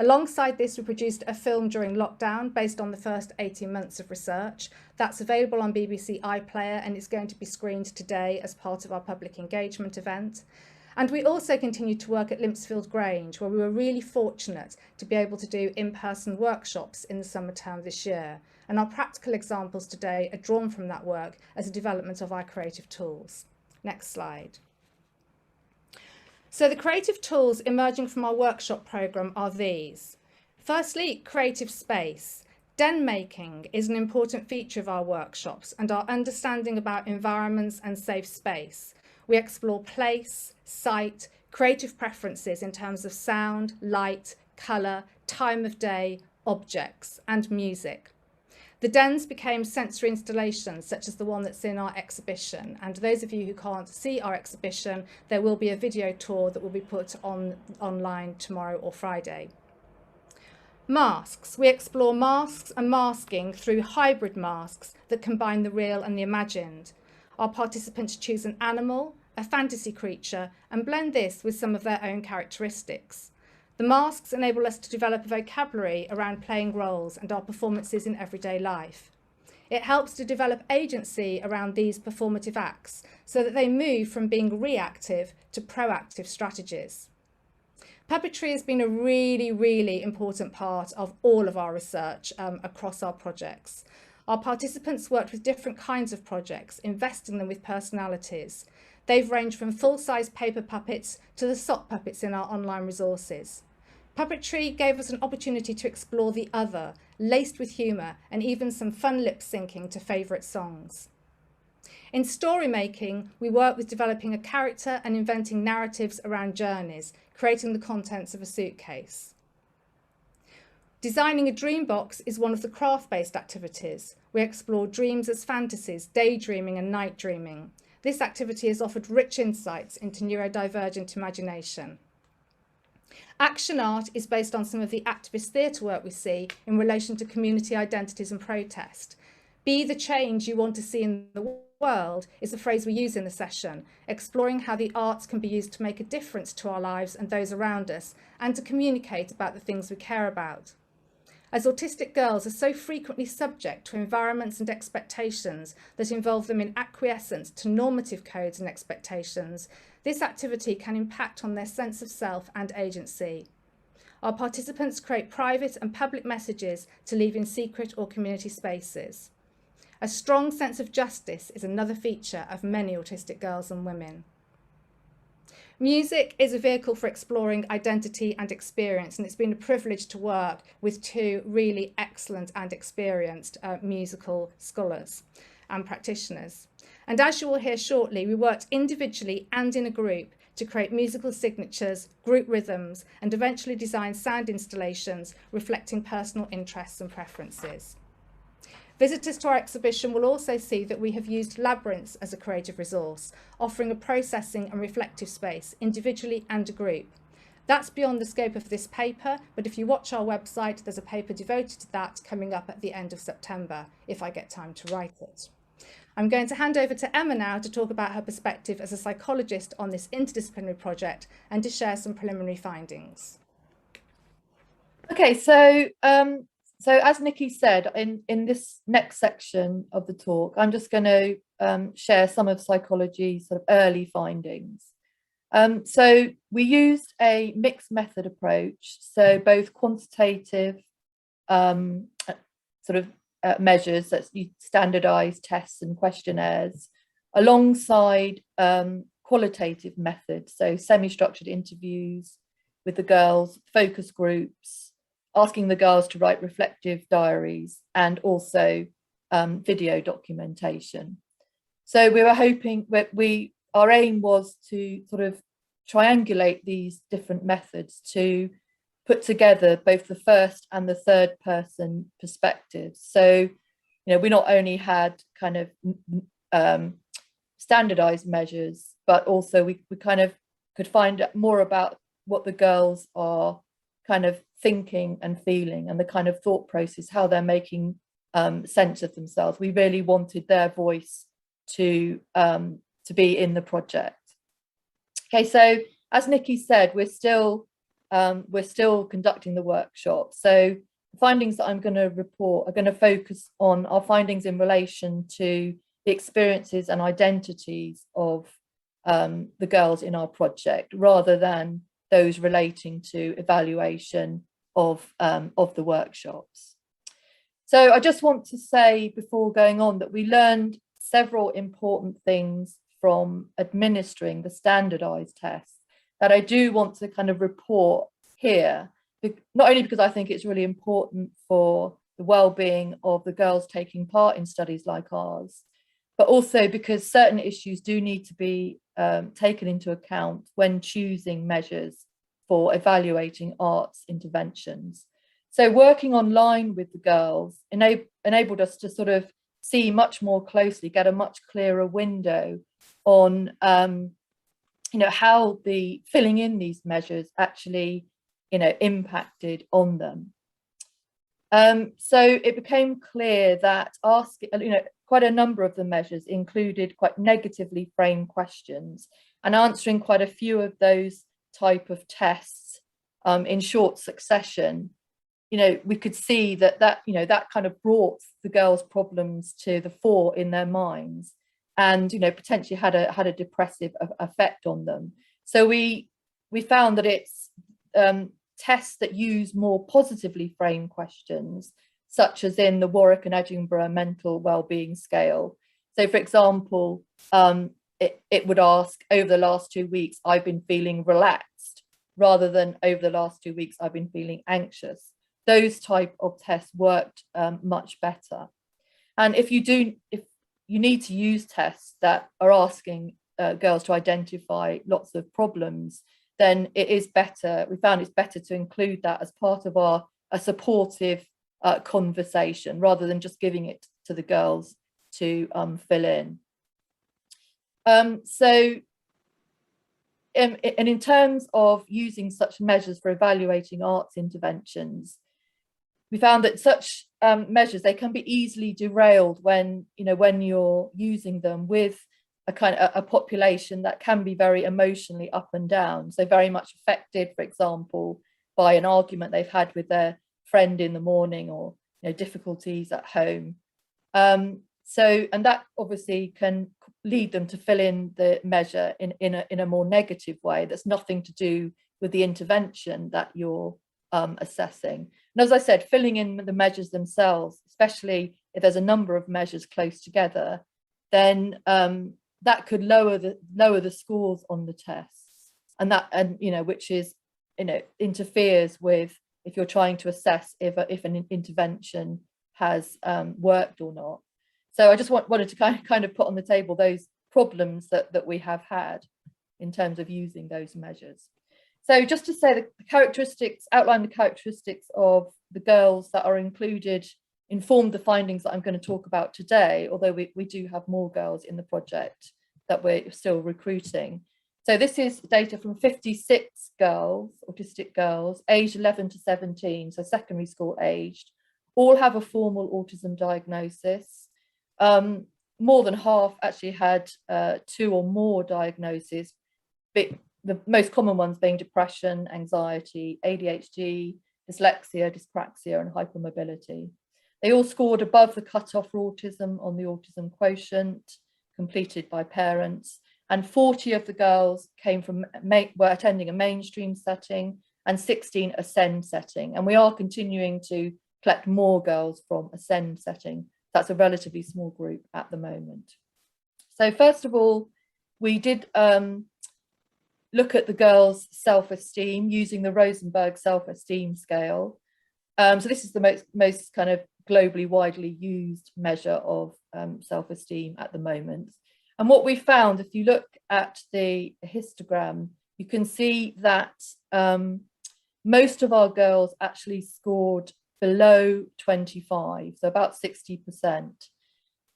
Alongside this, we produced a film during lockdown based on the first 18 months of research. That's available on BBC iPlayer and it's going to be screened today as part of our public engagement event. And we also continued to work at Limpsfield Grange, where we were really fortunate to be able to do in-person workshops in the summer term this year. And our practical examples today are drawn from that work as a development of our creative tools. Next slide. So the creative tools emerging from our workshop programme are these. Firstly, creative space. Den making is an important feature of our workshops and our understanding about environments and safe space. We explore place, site, creative preferences in terms of sound, light, colour, time of day, objects and music. The dens became sensory installations, such as the one that's in our exhibition. And those of you who can't see our exhibition, there will be a video tour that will be put online tomorrow or Friday. Masks. We explore masks and masking through hybrid masks that combine the real and the imagined. Our participants choose an animal, a fantasy creature, and blend this with some of their own characteristics. The masks enable us to develop a vocabulary around playing roles and our performances in everyday life. It helps to develop agency around these performative acts so that they move from being reactive to proactive strategies. Puppetry has been a really important part of all of our research across our projects. Our participants worked with different kinds of projects, investing them with personalities. They've ranged from full-size paper puppets to the sock puppets in our online resources. Puppetry gave us an opportunity to explore the other, laced with humour and even some fun lip syncing to favourite songs. In story making, we work with developing a character and inventing narratives around journeys, creating the contents of a suitcase. Designing a dream box is one of the craft-based activities. We explore dreams as fantasies, daydreaming and night dreaming. This activity has offered rich insights into neurodivergent imagination. Action art is based on some of the activist theatre work we see in relation to community identities and protest. Be the change you want to see in the world is a phrase we use in the session, exploring how the arts can be used to make a difference to our lives and those around us, and to communicate about the things we care about. As autistic girls are so frequently subject to environments and expectations that involve them in acquiescence to normative codes and expectations, this activity can impact on their sense of self and agency. Our participants create private and public messages to leave in secret or community spaces. A strong sense of justice is another feature of many autistic girls and women. Music is a vehicle for exploring identity and experience, and it's been a privilege to work with two really excellent and experienced musical scholars and practitioners. And as you will hear shortly, we worked individually and in a group to create musical signatures, group rhythms, and eventually design sound installations reflecting personal interests and preferences. Visitors to our exhibition will also see that we have used labyrinths as a creative resource, offering a processing and reflective space, individually and a group. That's beyond the scope of this paper, but if you watch our website, there's a paper devoted to that coming up at the end of September, if I get time to write it. I'm going to hand over to Emma now to talk about her perspective as a psychologist on this interdisciplinary project and to share some preliminary findings. Okay, so as Nikki said, in this next section of the talk, I'm just going to share some of psychology's sort of early findings. So we used a mixed method approach, so both quantitative measures, that's standardized tests and questionnaires, alongside qualitative methods, so semi-structured interviews with the girls, focus groups, asking the girls to write reflective diaries, and also video documentation. So we were hoping, our aim was to sort of triangulate these different methods to put together both the first and the third person perspectives. So, we not only had kind of standardized measures, but also we kind of could find out more about what the girls are kind of thinking and feeling, and the kind of thought process, how they're making sense of themselves. We really wanted their voice to be in the project. Okay, so as Nikki said, we're still conducting the workshop. So the findings that I'm going to report are going to focus on our findings in relation to the experiences and identities of the girls in our project, rather than those relating to evaluation of the workshops. So I just want to say before going on that we learned several important things from administering the standardized tests that I do want to kind of report here, not only because I think it's really important for the well-being of the girls taking part in studies like ours, but also because certain issues do need to be taken into account when choosing measures for evaluating arts interventions. So working online with the girls enabled us to sort of see much more closely, get a much clearer window on how the filling in these measures actually impacted on them. So it became clear that quite a number of the measures included quite negatively framed questions, and answering quite a few of those type of tests in short succession, we could see that kind of brought the girls' problems to the fore in their minds, and potentially had a depressive effect on them. So we found that it's tests that use more positively framed questions, such as in the Warwick and Edinburgh mental well-being scale. So for example, it would ask, over the last 2 weeks I've been feeling relaxed, rather than over the last 2 weeks I've been feeling anxious. those type of tests worked much better. And if you need to use tests that are asking girls to identify lots of problems, then it is better, we found it's better to include that as part of a supportive conversation, rather than just giving it to the girls to fill in. And in terms of using such measures for evaluating arts interventions, we found that such measures, they can be easily derailed when you're using them with a population that can be very emotionally up and down. So very much affected, for example, by an argument they've had with their friend in the morning, or difficulties at home. And that obviously can lead them to fill in the measure in a more negative way that's nothing to do with the intervention that you're assessing. And as I said, filling in the measures themselves, especially if there's a number of measures close together, then that could lower the scores on the tests, which is interferes with, if you're trying to assess if an intervention has worked or not. So I just wanted to kind of put on the table those problems that we have had in terms of using those measures. So just to say outline the characteristics of the girls that are included, informed the findings that I'm going to talk about today, although we do have more girls in the project that we're still recruiting. So this is data from 56 girls, autistic girls, aged 11 to 17, so secondary school aged, all have a formal autism diagnosis. More than half actually had 2 or more diagnoses, the most common ones being depression, anxiety, ADHD, dyslexia, dyspraxia, and hypermobility. They all scored above the cutoff for autism on the autism quotient, completed by parents, and 40 of the girls were attending a mainstream setting, and 16 a SEND setting. And we are continuing to collect more girls from a SEND setting. That's a relatively small group at the moment. So first of all, we did look at the girls' self-esteem using the Rosenberg self-esteem scale. So this is the most kind of globally widely used measure of self-esteem at the moment. And what we found, if you look at the histogram, you can see that most of our girls actually scored below 25, so about 60%.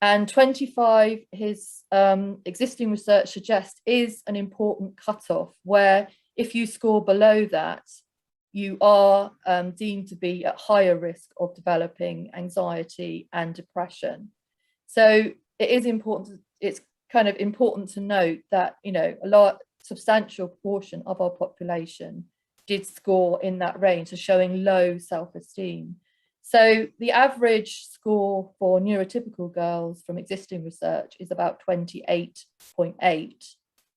And 25, his existing research suggests, is an important cutoff, where if you score below that, you are deemed to be at higher risk of developing anxiety and depression. So it is important, it's kind of important to note that, a substantial portion of our population did score in that range, so showing low self-esteem. So the average score for neurotypical girls from existing research is about 28.8.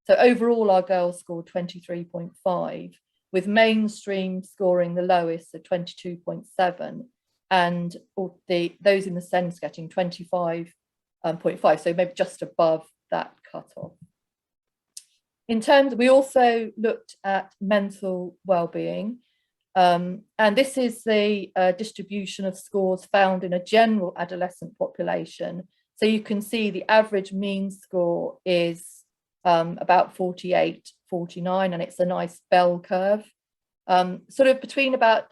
So overall, our girls scored 23.5, with mainstream scoring the lowest at 22.7, and those in the SENS getting 25.5, so maybe just above that cutoff. In terms, we also looked at mental well-being, and this is the distribution of scores found in a general adolescent population. So you can see the average mean score is about 48, 49, and it's a nice bell curve. Sort of between about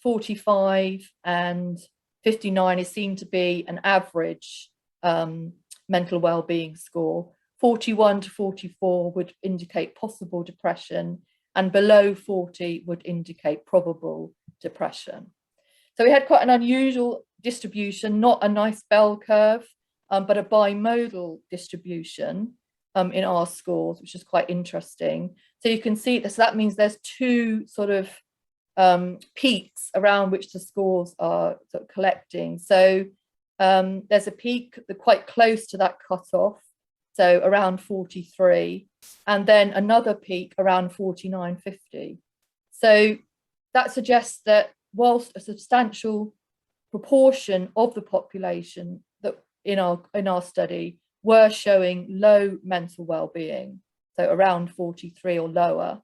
45 and 59 is seen to be an average mental well-being score. 41 to 44 would indicate possible depression, and below 40 would indicate probable depression. So we had quite an unusual distribution, not a nice bell curve, but a bimodal distribution in our scores, which is quite interesting. So you can see this, that means there's 2 sort of peaks around which the scores are sort of collecting. So there's a peak quite close to that cutoff, so around 43, and then another peak around 49, 50. So that suggests that whilst a substantial proportion of the population that in our study were showing low mental well-being, so around 43 or lower,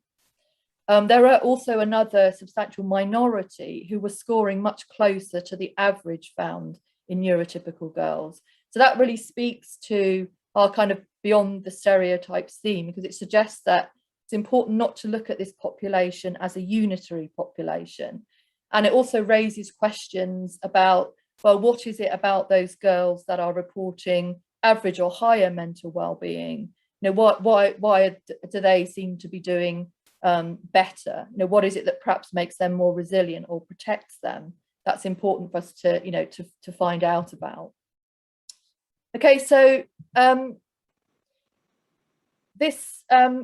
there are also another substantial minority who were scoring much closer to the average found in neurotypical girls. So that really speaks to our kind of beyond the stereotypes theme, because it suggests that it's important not to look at this population as a unitary population. And it also raises questions about, well, what is it about those girls that are reporting average or higher mental well-being? You know, why do they seem to be doing better? You know, what is it that perhaps makes them more resilient or protects them? That's important for us to, you know, to find out about. Okay, so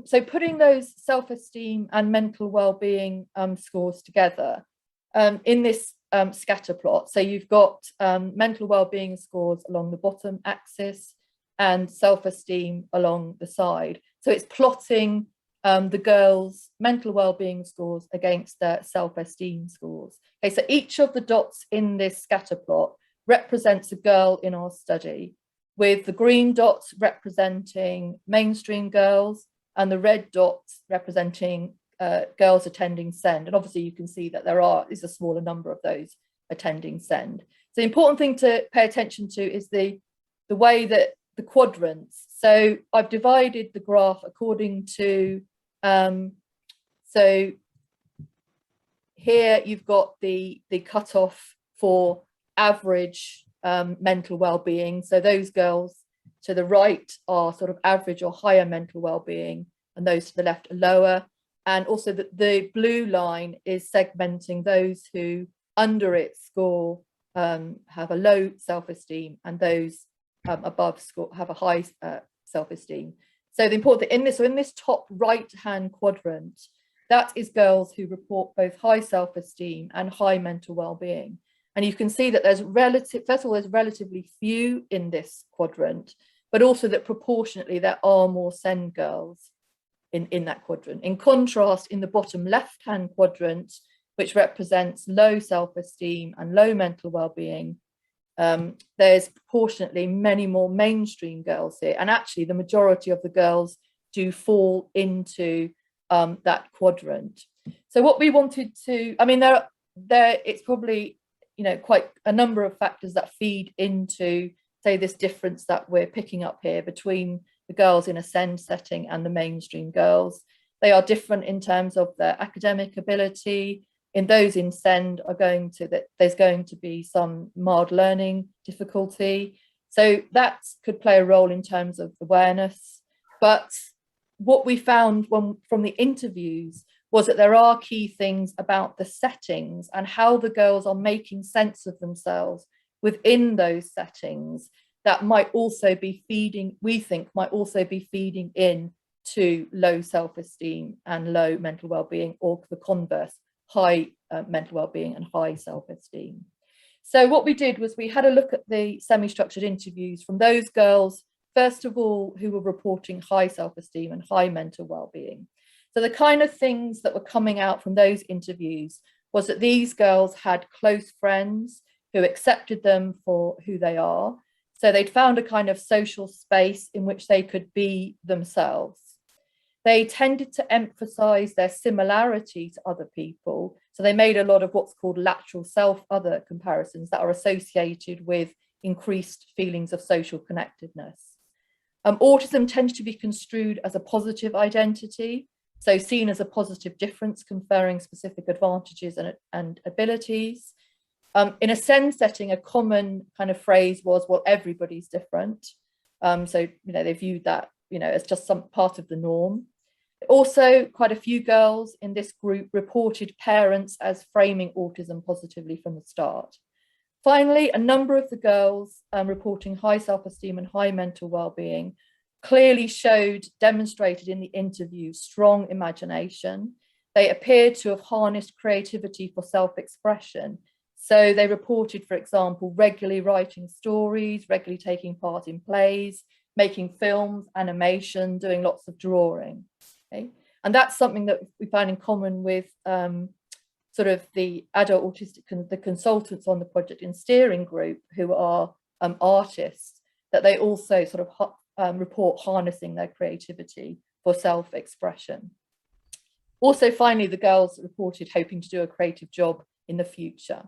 so putting those self-esteem and mental well-being scores together in this scatter plot. So you've got mental well-being scores along the bottom axis and self-esteem along the side. So it's plotting the girls' mental well-being scores against their self-esteem scores. Okay, so each of the dots in this scatter plot represents a girl in our study, with the green dots representing mainstream girls and the red dots representing girls attending SEND. And obviously you can see that is a smaller number of those attending SEND. So the important thing to pay attention to is the way that the quadrants. So I've divided the graph according to, so here you've got the cutoff for average mental well-being. So those girls to the right are sort of average or higher mental well-being, and those to the left are lower. And also the blue line is segmenting those who under its score have a low self-esteem, and those above score have a high self-esteem. So the important thing in this top right-hand quadrant, that is girls who report both high self-esteem and high mental well-being. And you can see that there's relatively few in this quadrant, but also that proportionately there are more SEND girls in that quadrant. In contrast, in the bottom left-hand quadrant, which represents low self-esteem and low mental well-being, there's proportionately many more mainstream girls here. And actually the majority of the girls do fall into that quadrant. So what we wanted to, I mean, it's probably, you know, quite a number of factors that feed into, say, this difference that we're picking up here between the girls in a SEND setting and the mainstream girls. They are different in terms of their academic ability. In those in SEND there's going to be some mild learning difficulty. So that could play a role in terms of awareness. But what we found from the interviews was that there are key things about the settings and how the girls are making sense of themselves within those settings that might also be feeding, we think, might also be feeding in to low self-esteem and low mental well-being, or the converse, high mental well-being and high self-esteem. So what we did was we had a look at the semi-structured interviews from those girls, first of all, who were reporting high self-esteem and high mental well-being. So the kind of things that were coming out from those interviews was that these girls had close friends who accepted them for who they are. So they'd found a kind of social space in which they could be themselves. They tended to emphasize their similarity to other people. So they made a lot of what's called lateral self-other comparisons that are associated with increased feelings of social connectedness. Autism tends to be construed as a positive identity, so seen as a positive difference, conferring specific advantages and abilities. In a SEND setting, a common kind of phrase was, well, everybody's different. So, you know, they viewed that, you know, as just some part of the norm. Also, quite a few girls in this group reported parents as framing autism positively from the start. Finally, a number of the girls reporting high self-esteem and high mental well-being clearly demonstrated in the interview strong imagination. They appeared to have harnessed creativity for self-expression. So they reported, for example, regularly writing stories, regularly taking part in plays, making films, animation, doing lots of drawing. Okay? And that's something that we found in common with sort of the adult autistic, the consultants on the project and steering group, who are artists, that they also sort of report harnessing their creativity for self-expression. Also, finally, the girls reported hoping to do a creative job in the future.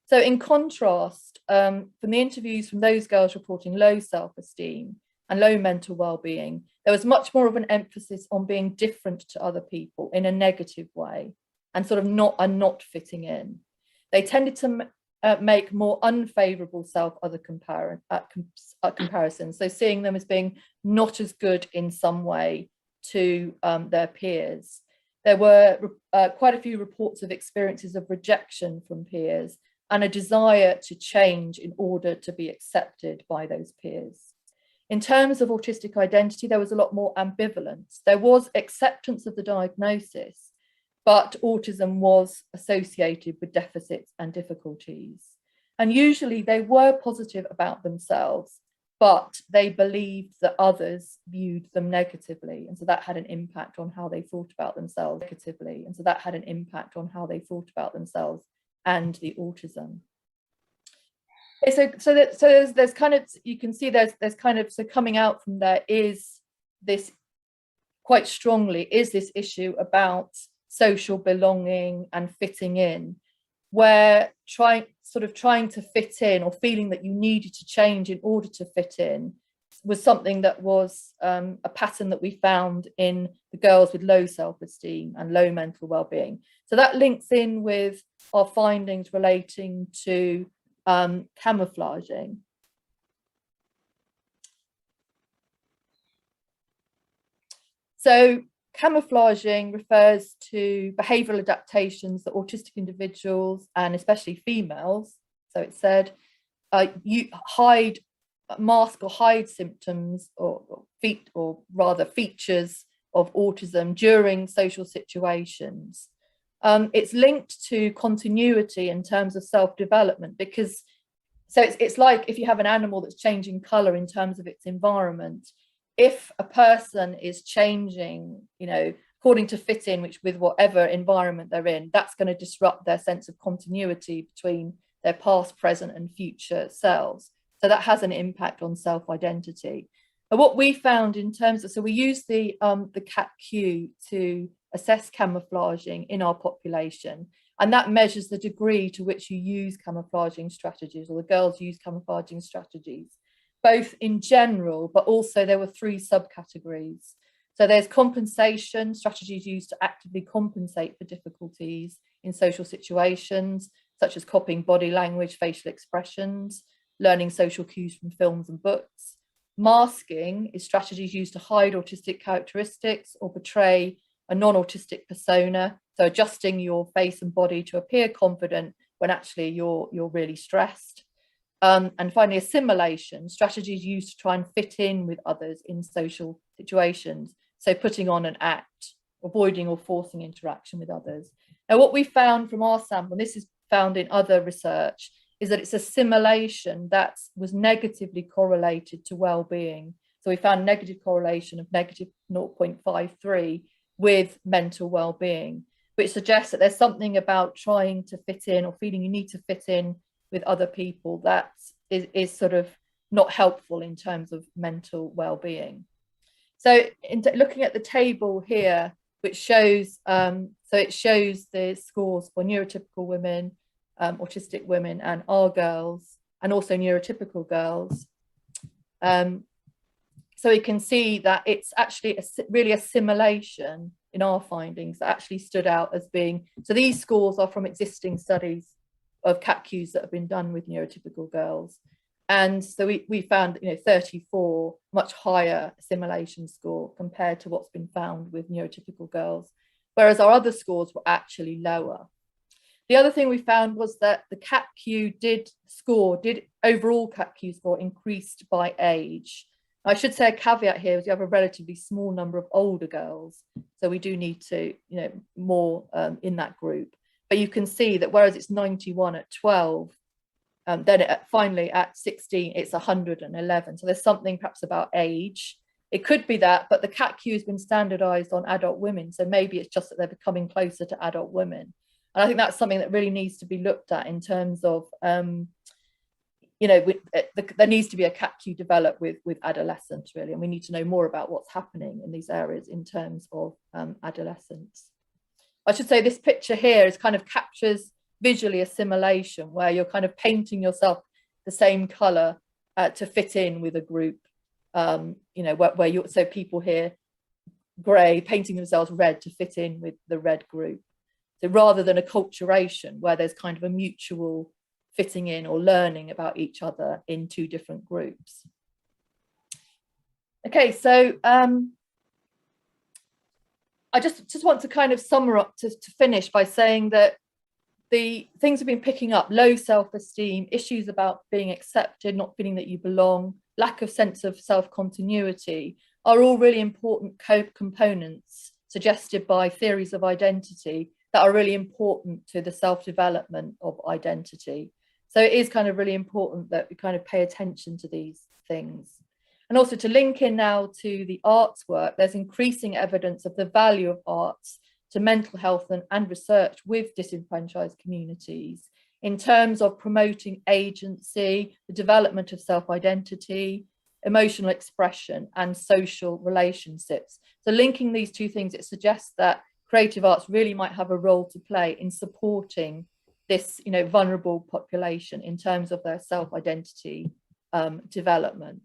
So in contrast, from the interviews from those girls reporting low self-esteem and low mental well-being, there was much more of an emphasis on being different to other people in a negative way and sort of not fitting in. They tended to make more unfavorable self-other comparisons, so seeing them as being not as good in some way to their peers. There were quite a few reports of experiences of rejection from peers and a desire to change in order to be accepted by those peers. In terms of autistic identity, there was a lot more ambivalence. There was acceptance of the diagnosis, but autism was associated with deficits and difficulties. And usually they were positive about themselves, but they believed that others viewed them negatively. And so that had an impact on how they thought about themselves negatively. And so that had an impact on how they thought about themselves and the autism. So there's kind of, you can see there's kind of, so coming out from there is this quite strongly, is this issue about social belonging and fitting in, where trying to fit in or feeling that you needed to change in order to fit in was something that was a pattern that we found in the girls with low self-esteem and low mental well-being. So that links in with our findings relating to camouflaging. So camouflaging refers to behavioural adaptations that autistic individuals, and especially females, so it said, mask or hide symptoms or features of autism during social situations. It's linked to continuity in terms of self-development, because so it's like if you have an animal that's changing colour in terms of its environment. If a person is changing, according to fit in, with whatever environment they're in, that's going to disrupt their sense of continuity between their past, present and future selves. So that has an impact on self-identity. And what we found in terms of, so we use the CAT-Q to assess camouflaging in our population, and that measures the degree to which you use camouflaging strategies, or the girls use camouflaging strategies, both in general, but also there were 3 subcategories. So there's compensation, strategies used to actively compensate for difficulties in social situations, such as copying body language, facial expressions, learning social cues from films and books. Masking is strategies used to hide autistic characteristics or portray a non-autistic persona, so adjusting your face and body to appear confident when actually you're really stressed. And finally, assimilation, strategies used to try and fit in with others in social situations, so putting on an act, avoiding or forcing interaction with others. Now, what we found from our sample, and this is found in other research, is that it's assimilation that was negatively correlated to well-being. So we found negative correlation of negative 0.53 with mental well-being, which suggests that there's something about trying to fit in or feeling you need to fit in with other people that is sort of not helpful in terms of mental well-being. So looking at the table here, which shows, so it shows the scores for neurotypical women, autistic women and our girls, and also neurotypical girls. So we can see that it's actually really assimilation in our findings that actually stood out as being, so these scores are from existing studies of CAT-Qs that have been done with neurotypical girls. And so we found 34 much higher assimilation score compared to what's been found with neurotypical girls, whereas our other scores were actually lower. The other thing we found was that the CAT-Q overall CAT-Q score increased by age. I should say a caveat here is you have a relatively small number of older girls, so we do need to, more in that group. But you can see that whereas it's 91 at 12, then finally at 16, it's 111. So there's something perhaps about age. It could be that, but the CAT-Q has been standardized on adult women. So maybe it's just that they're becoming closer to adult women. And I think that's something that really needs to be looked at in terms of, there needs to be a CAT-Q developed with adolescents, really. And we need to know more about what's happening in these areas in terms of adolescents. I should say this picture here is kind of captures visually assimilation, where you're kind of painting yourself the same color to fit in with a group, you know, where you're, so people here gray painting themselves red to fit in with the red group. So rather than acculturation, where there's kind of a mutual fitting in or learning about each other in two different groups. Okay, so I just want to kind of summarize to finish by saying that the things we've been picking up, low self-esteem, issues about being accepted, not feeling that you belong, lack of sense of self-continuity, are all really important components suggested by theories of identity that are really important to the self-development of identity. So it is kind of really important that we kind of pay attention to these things. And also to link in now to the arts work, there's increasing evidence of the value of arts to mental health and research with disenfranchised communities in terms of promoting agency, the development of self-identity, emotional expression and social relationships. So linking these two things, it suggests that creative arts really might have a role to play in supporting this, you know, vulnerable population in terms of their self-identity development.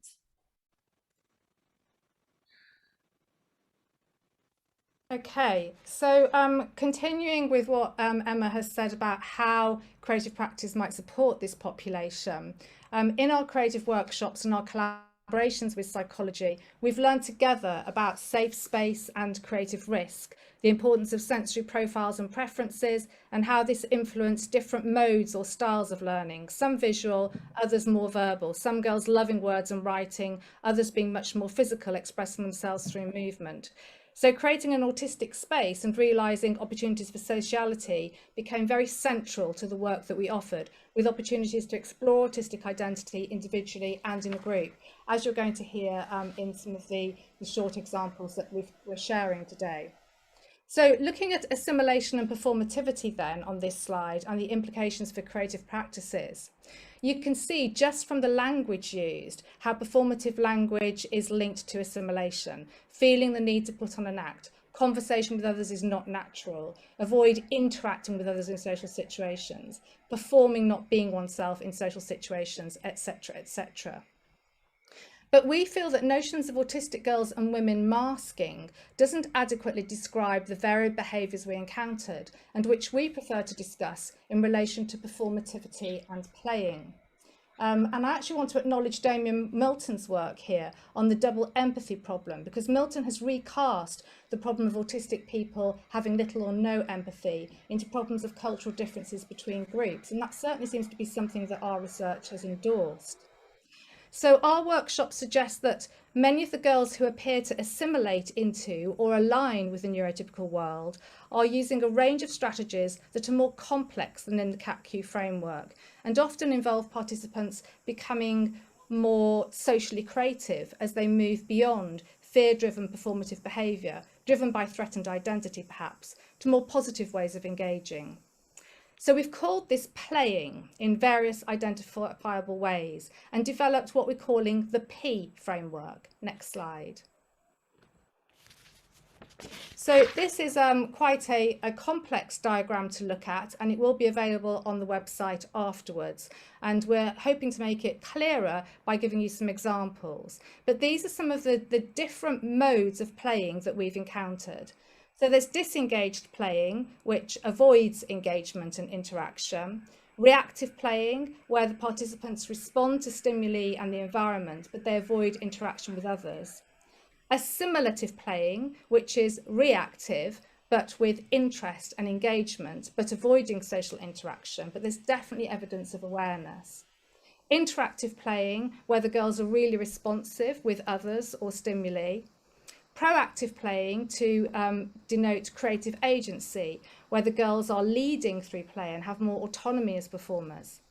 Okay, so continuing with what Emma has said about how creative practice might support this population, in our creative workshops and our collaborations with psychology, we've learned together about safe space and creative risk, the importance of sensory profiles and preferences, and how this influenced different modes or styles of learning, some visual, others more verbal, some girls loving words and writing, others being much more physical, expressing themselves through movement. So creating an autistic space and realising opportunities for sociality became very central to the work that we offered, with opportunities to explore autistic identity individually and in a group, as you're going to hear in some of the short examples that we're sharing today. So looking at assimilation and performativity then on this slide and the implications for creative practices, you can see just from the language used how performative language is linked to assimilation, feeling the need to put on an act, conversation with others is not natural, avoid interacting with others in social situations, performing not being oneself in social situations, etc., etc. But we feel that notions of autistic girls and women masking doesn't adequately describe the varied behaviours we encountered, and which we prefer to discuss in relation to performativity and playing. And I actually want to acknowledge Damien Milton's work here on the double empathy problem, because Milton has recast the problem of autistic people having little or no empathy into problems of cultural differences between groups, and that certainly seems to be something that our research has endorsed. So our workshop suggests that many of the girls who appear to assimilate into or align with the neurotypical world are using a range of strategies that are more complex than in the CAPQ framework, and often involve participants becoming more socially creative as they move beyond fear-driven performative behaviour, driven by threatened identity perhaps, to more positive ways of engaging. So we've called this playing in various identifiable ways and developed what we're calling the P framework. Next slide. So this is quite a complex diagram to look at, and it will be available on the website afterwards. And we're hoping to make it clearer by giving you some examples. But these are some of the different modes of playing that we've encountered. So there's disengaged playing, which avoids engagement and interaction. Reactive playing, where the participants respond to stimuli and the environment, but they avoid interaction with others. Assimilative playing, which is reactive, but with interest and engagement, but avoiding social interaction, but there's definitely evidence of awareness. Interactive playing, where the girls are really responsive with others or stimuli. Proactive playing to denote creative agency, where the girls are leading through play and have more autonomy as performers.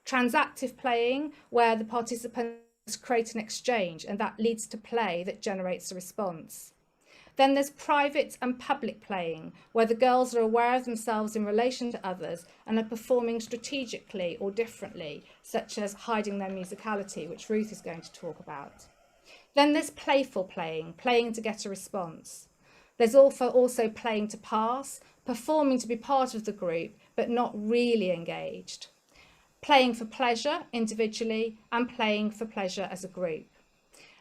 Transactive playing, where the participants create an exchange and that leads to play that generates a response. Then there's private and public playing, where the girls are aware of themselves in relation to others and are performing strategically or differently, such as hiding their musicality, which Ruth is going to talk about. Then there's playful playing, playing to get a response. There's also playing to pass, performing to be part of the group, but not really engaged, playing for pleasure individually and playing for pleasure as a group.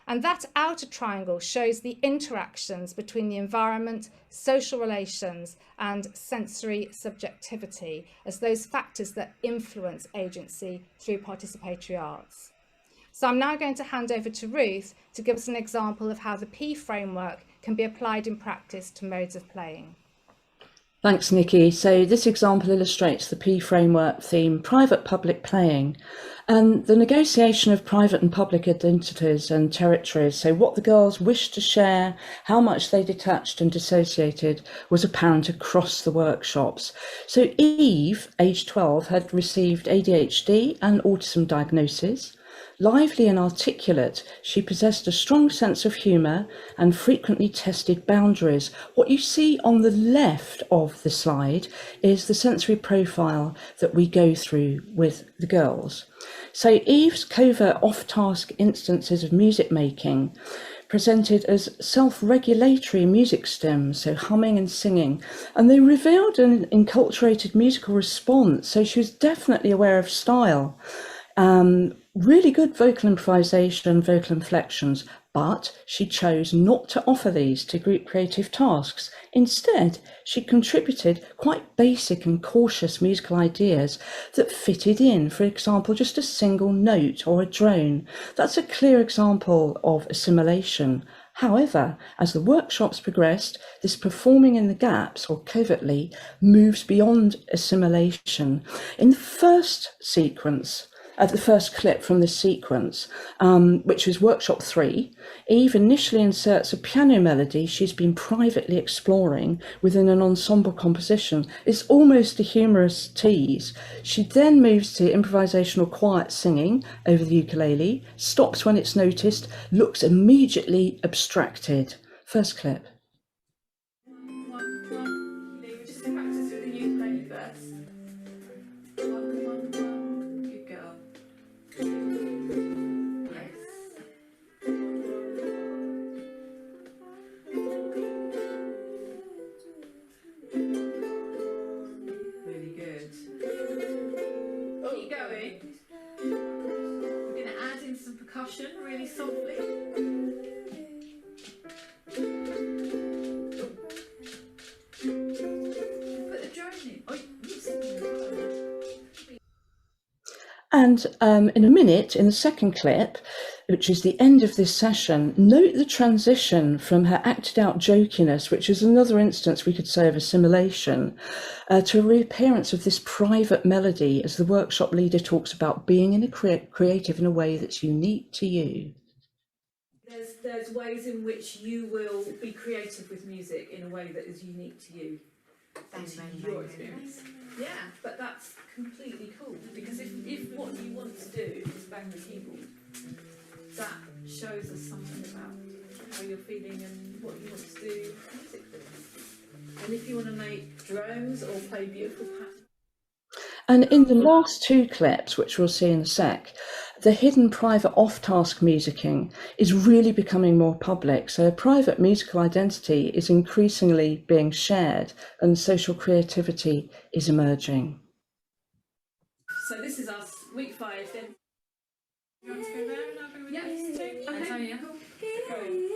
And that outer triangle shows the interactions between the environment, social relations, and sensory subjectivity as those factors that influence agency through participatory arts. So I'm now going to hand over to Ruth to give us an example of how the P framework can be applied in practice to modes of playing. Thanks, Nikki. So this example illustrates the P framework theme, private-public playing, and the negotiation of private and public identities and territories. So what the girls wished to share, how much they detached and dissociated, was apparent across the workshops. So Eve, age 12, had received ADHD and autism diagnosis. Lively and articulate, she possessed a strong sense of humour and frequently tested boundaries. What you see on the left of the slide is the sensory profile that we go through with the girls. So Eve's covert off-task instances of music making presented as self-regulatory music stems, so humming and singing, and they revealed an enculturated musical response, so she was definitely aware of style. Really good vocal improvisation, vocal inflections, but she chose not to offer these to group creative tasks. Instead, she contributed quite basic and cautious musical ideas that fitted in, for example, just a single note or a drone. That's a clear example of assimilation. However, as the workshops progressed, this performing in the gaps or covertly moves beyond assimilation. In the first sequence, the first clip from this sequence, which was workshop 3, Eve initially inserts a piano melody she's been privately exploring within an ensemble composition. It's almost a humorous tease. She then moves to improvisational quiet singing over the ukulele, stops when it's noticed, looks immediately abstracted. First clip. Really softly. Put the drone in. And in a minute, in the second clip, which is the end of this session, note the transition from her acted out jokiness, which is another instance we could say of assimilation, to a reappearance of this private melody as the workshop leader talks about being in a creative in a way that's unique to you. There's ways in which you will be creative with music in a way that is unique to you. That's your experience. Yeah, but that's completely cool, because if what you want to do is bang the keyboard, that shows us something about how you're feeling and what you want to do musically. And if you want to make drones or play beautiful patterns. And in the last two clips, which we'll see in a sec, the hidden private off-task musicking is really becoming more public. So a private musical identity is increasingly being shared and social creativity is emerging. So this is us, week 5 then. You want to go there and I'll go with you? Yeah, okay. Cool. Going.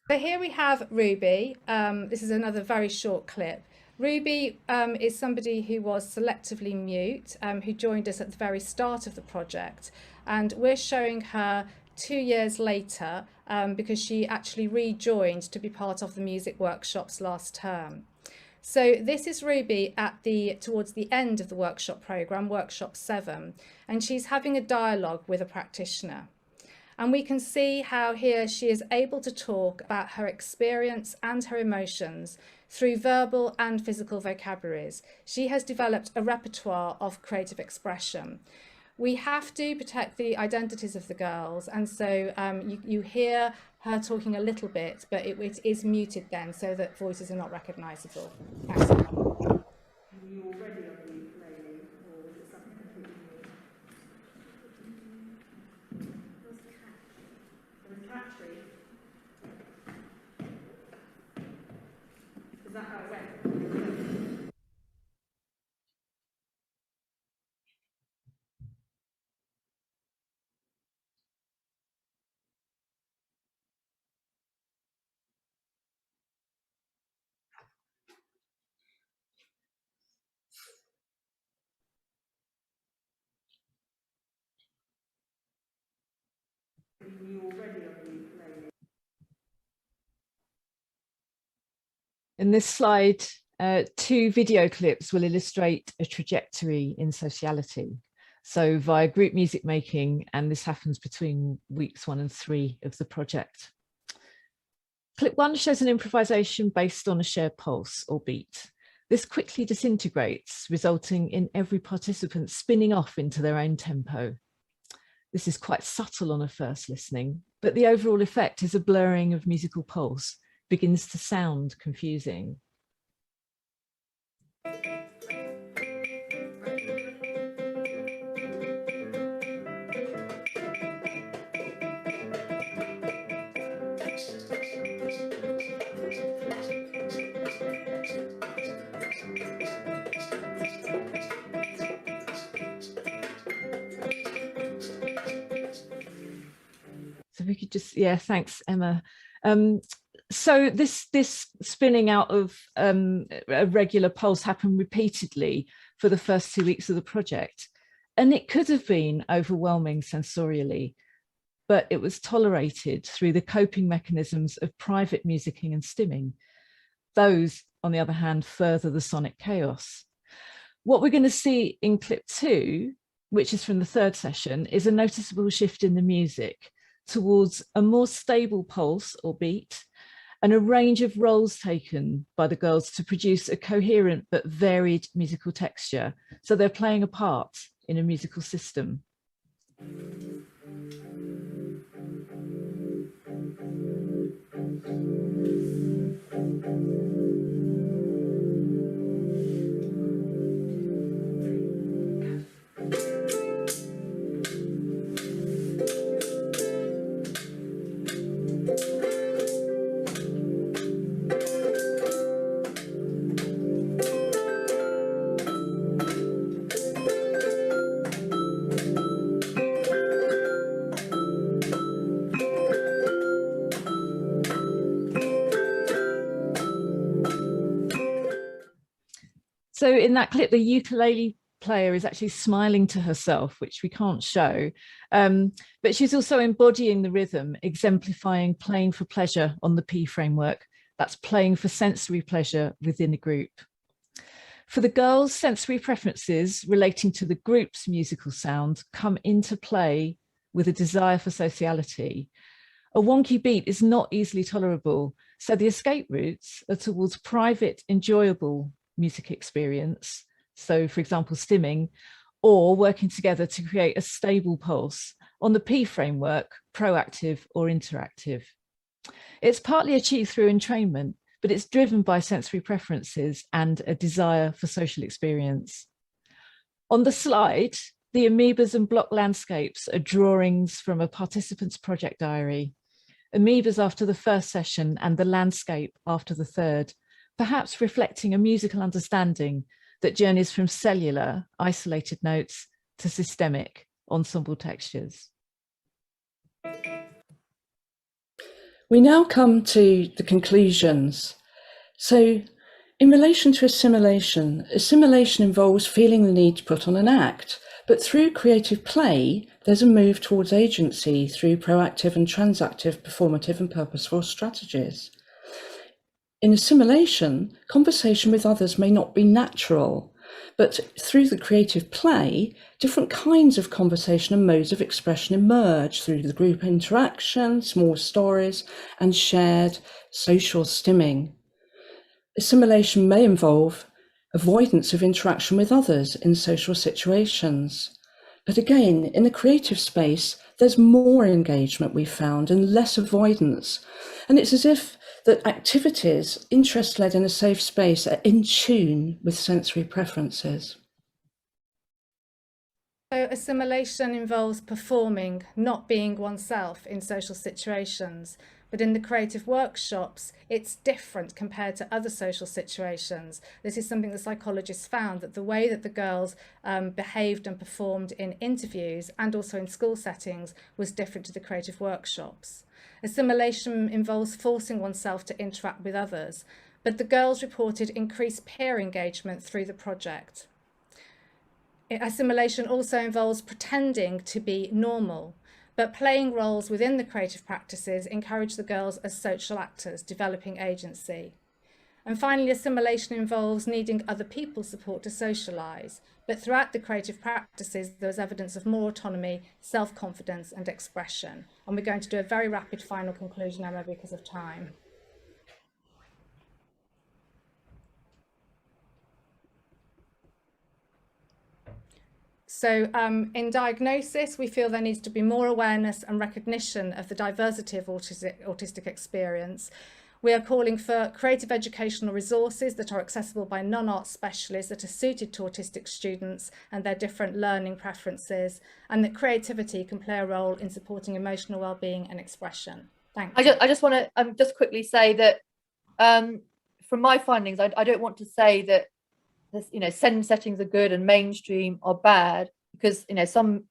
So here we have Ruby. This is another very short clip. Ruby is somebody who was selectively mute, who joined us at the very start of the project. And we're showing her 2 years later because she actually rejoined to be part of the music workshops last term. So this is Ruby at towards the end of the workshop programme, workshop 7, and she's having a dialogue with a practitioner. And we can see how here she is able to talk about her experience and her emotions through verbal and physical vocabularies. She has developed a repertoire of creative expression. We have to protect the identities of the girls, and so you hear her talking a little bit, but it is muted then so that voices are not recognisable. Excellent. that how it went? In this slide, 2 video clips will illustrate a trajectory in sociality. So via group music making, and this happens between weeks 1 and 3 of the project. Clip 1 shows an improvisation based on a shared pulse or beat. This quickly disintegrates, resulting in every participant spinning off into their own tempo. This is quite subtle on a first listening, but the overall effect is a blurring of musical pulse, begins to sound confusing. So we could just, yeah, thanks, Emma. So this spinning out of a regular pulse happened repeatedly for the first 2 weeks of the project. And it could have been overwhelming sensorially, but it was tolerated through the coping mechanisms of private musicking and stimming. Those, on the other hand, further the sonic chaos. What we're going to see in clip 2, which is from the 3rd session, is a noticeable shift in the music towards a more stable pulse or beat, and a range of roles taken by the girls to produce a coherent but varied musical texture. So they're playing a part in a musical system. So in that clip, the ukulele player is actually smiling to herself, which we can't show, but she's also embodying the rhythm, exemplifying playing for pleasure on the P framework. That's playing for sensory pleasure within a group. For the girls, sensory preferences relating to the group's musical sound come into play with a desire for sociality. A wonky beat is not easily tolerable, so the escape routes are towards private, enjoyable music experience, so for example stimming, or working together to create a stable pulse on the P framework, proactive or interactive. It's partly achieved through entrainment, but it's driven by sensory preferences and a desire for social experience. On the slide, the amoebas and block landscapes are drawings from a participant's project diary. Amoebas after the 1st session and the landscape after the 3rd, perhaps reflecting a musical understanding that journeys from cellular, isolated notes to systemic, ensemble textures. We now come to the conclusions. So in relation to assimilation, assimilation involves feeling the need to put on an act, but through creative play, there's a move towards agency through proactive and transactive performative and purposeful strategies. In assimilation, conversation with others may not be natural, but through the creative play, different kinds of conversation and modes of expression emerge through the group interaction, small stories, and shared social stimming. Assimilation may involve avoidance of interaction with others in social situations. But again, in the creative space, there's more engagement we found and less avoidance. And it's as if that activities, interest-led in a safe space, are in tune with sensory preferences. So assimilation involves performing, not being oneself in social situations, But in the creative workshops, it's different compared to other social situations. This is something the psychologists found, that the way that the girls behaved and performed in interviews and also in school settings was different to the creative workshops. Assimilation involves forcing oneself to interact with others, but the girls reported increased peer engagement through the project. Assimilation also involves pretending to be normal, but playing roles within the creative practices encourage the girls as social actors, developing agency. And finally, assimilation involves needing other people's support to socialise, but throughout the creative practices, there was evidence of more autonomy, self-confidence and expression. And we're going to do a very rapid final conclusion, Emma, because of time. So in diagnosis, we feel there needs to be more awareness and recognition of the diversity of autistic experience. We are calling for creative educational resources that are accessible by non-art specialists that are suited to autistic students and their different learning preferences, and that creativity can play a role in supporting emotional well-being and expression. Thanks. I just want to just quickly say that from my findings, I don't want to say that SEND settings are good and mainstream are bad, because some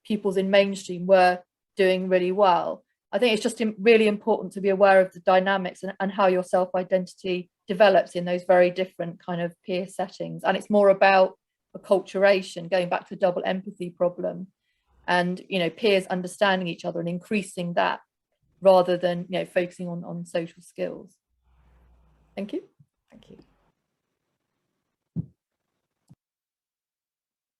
pupils in mainstream were doing really well. I think it's just really important to be aware of the dynamics and how your self-identity develops in those very different kind of peer settings. And it's more about acculturation, going back to the double empathy problem, and peers understanding each other and increasing that rather than focusing on social skills. Thank you. Thank you.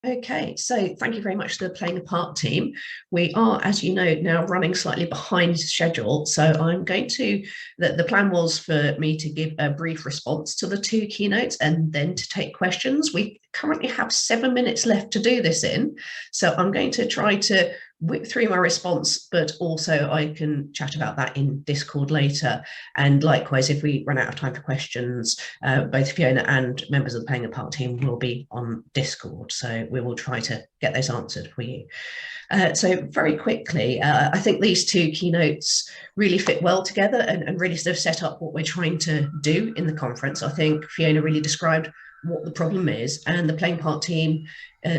Okay, so thank you very much to the Playing a Part team. We are, as you know, now running slightly behind schedule. So I'm going to, the plan was for me to give a brief response to the two keynotes and then to take questions. We currently have 7 minutes left to do this in. So I'm going to try to whip through my response, but also I can chat about that in Discord later. And likewise, if we run out of time for questions, both Fiona and members of the Playing a Part team will be on Discord. So we will try to get those answered for you. So very quickly, I think these two keynotes really fit well together and really sort of set up what we're trying to do in the conference. I think Fiona really described what the problem is, and the Playing Part team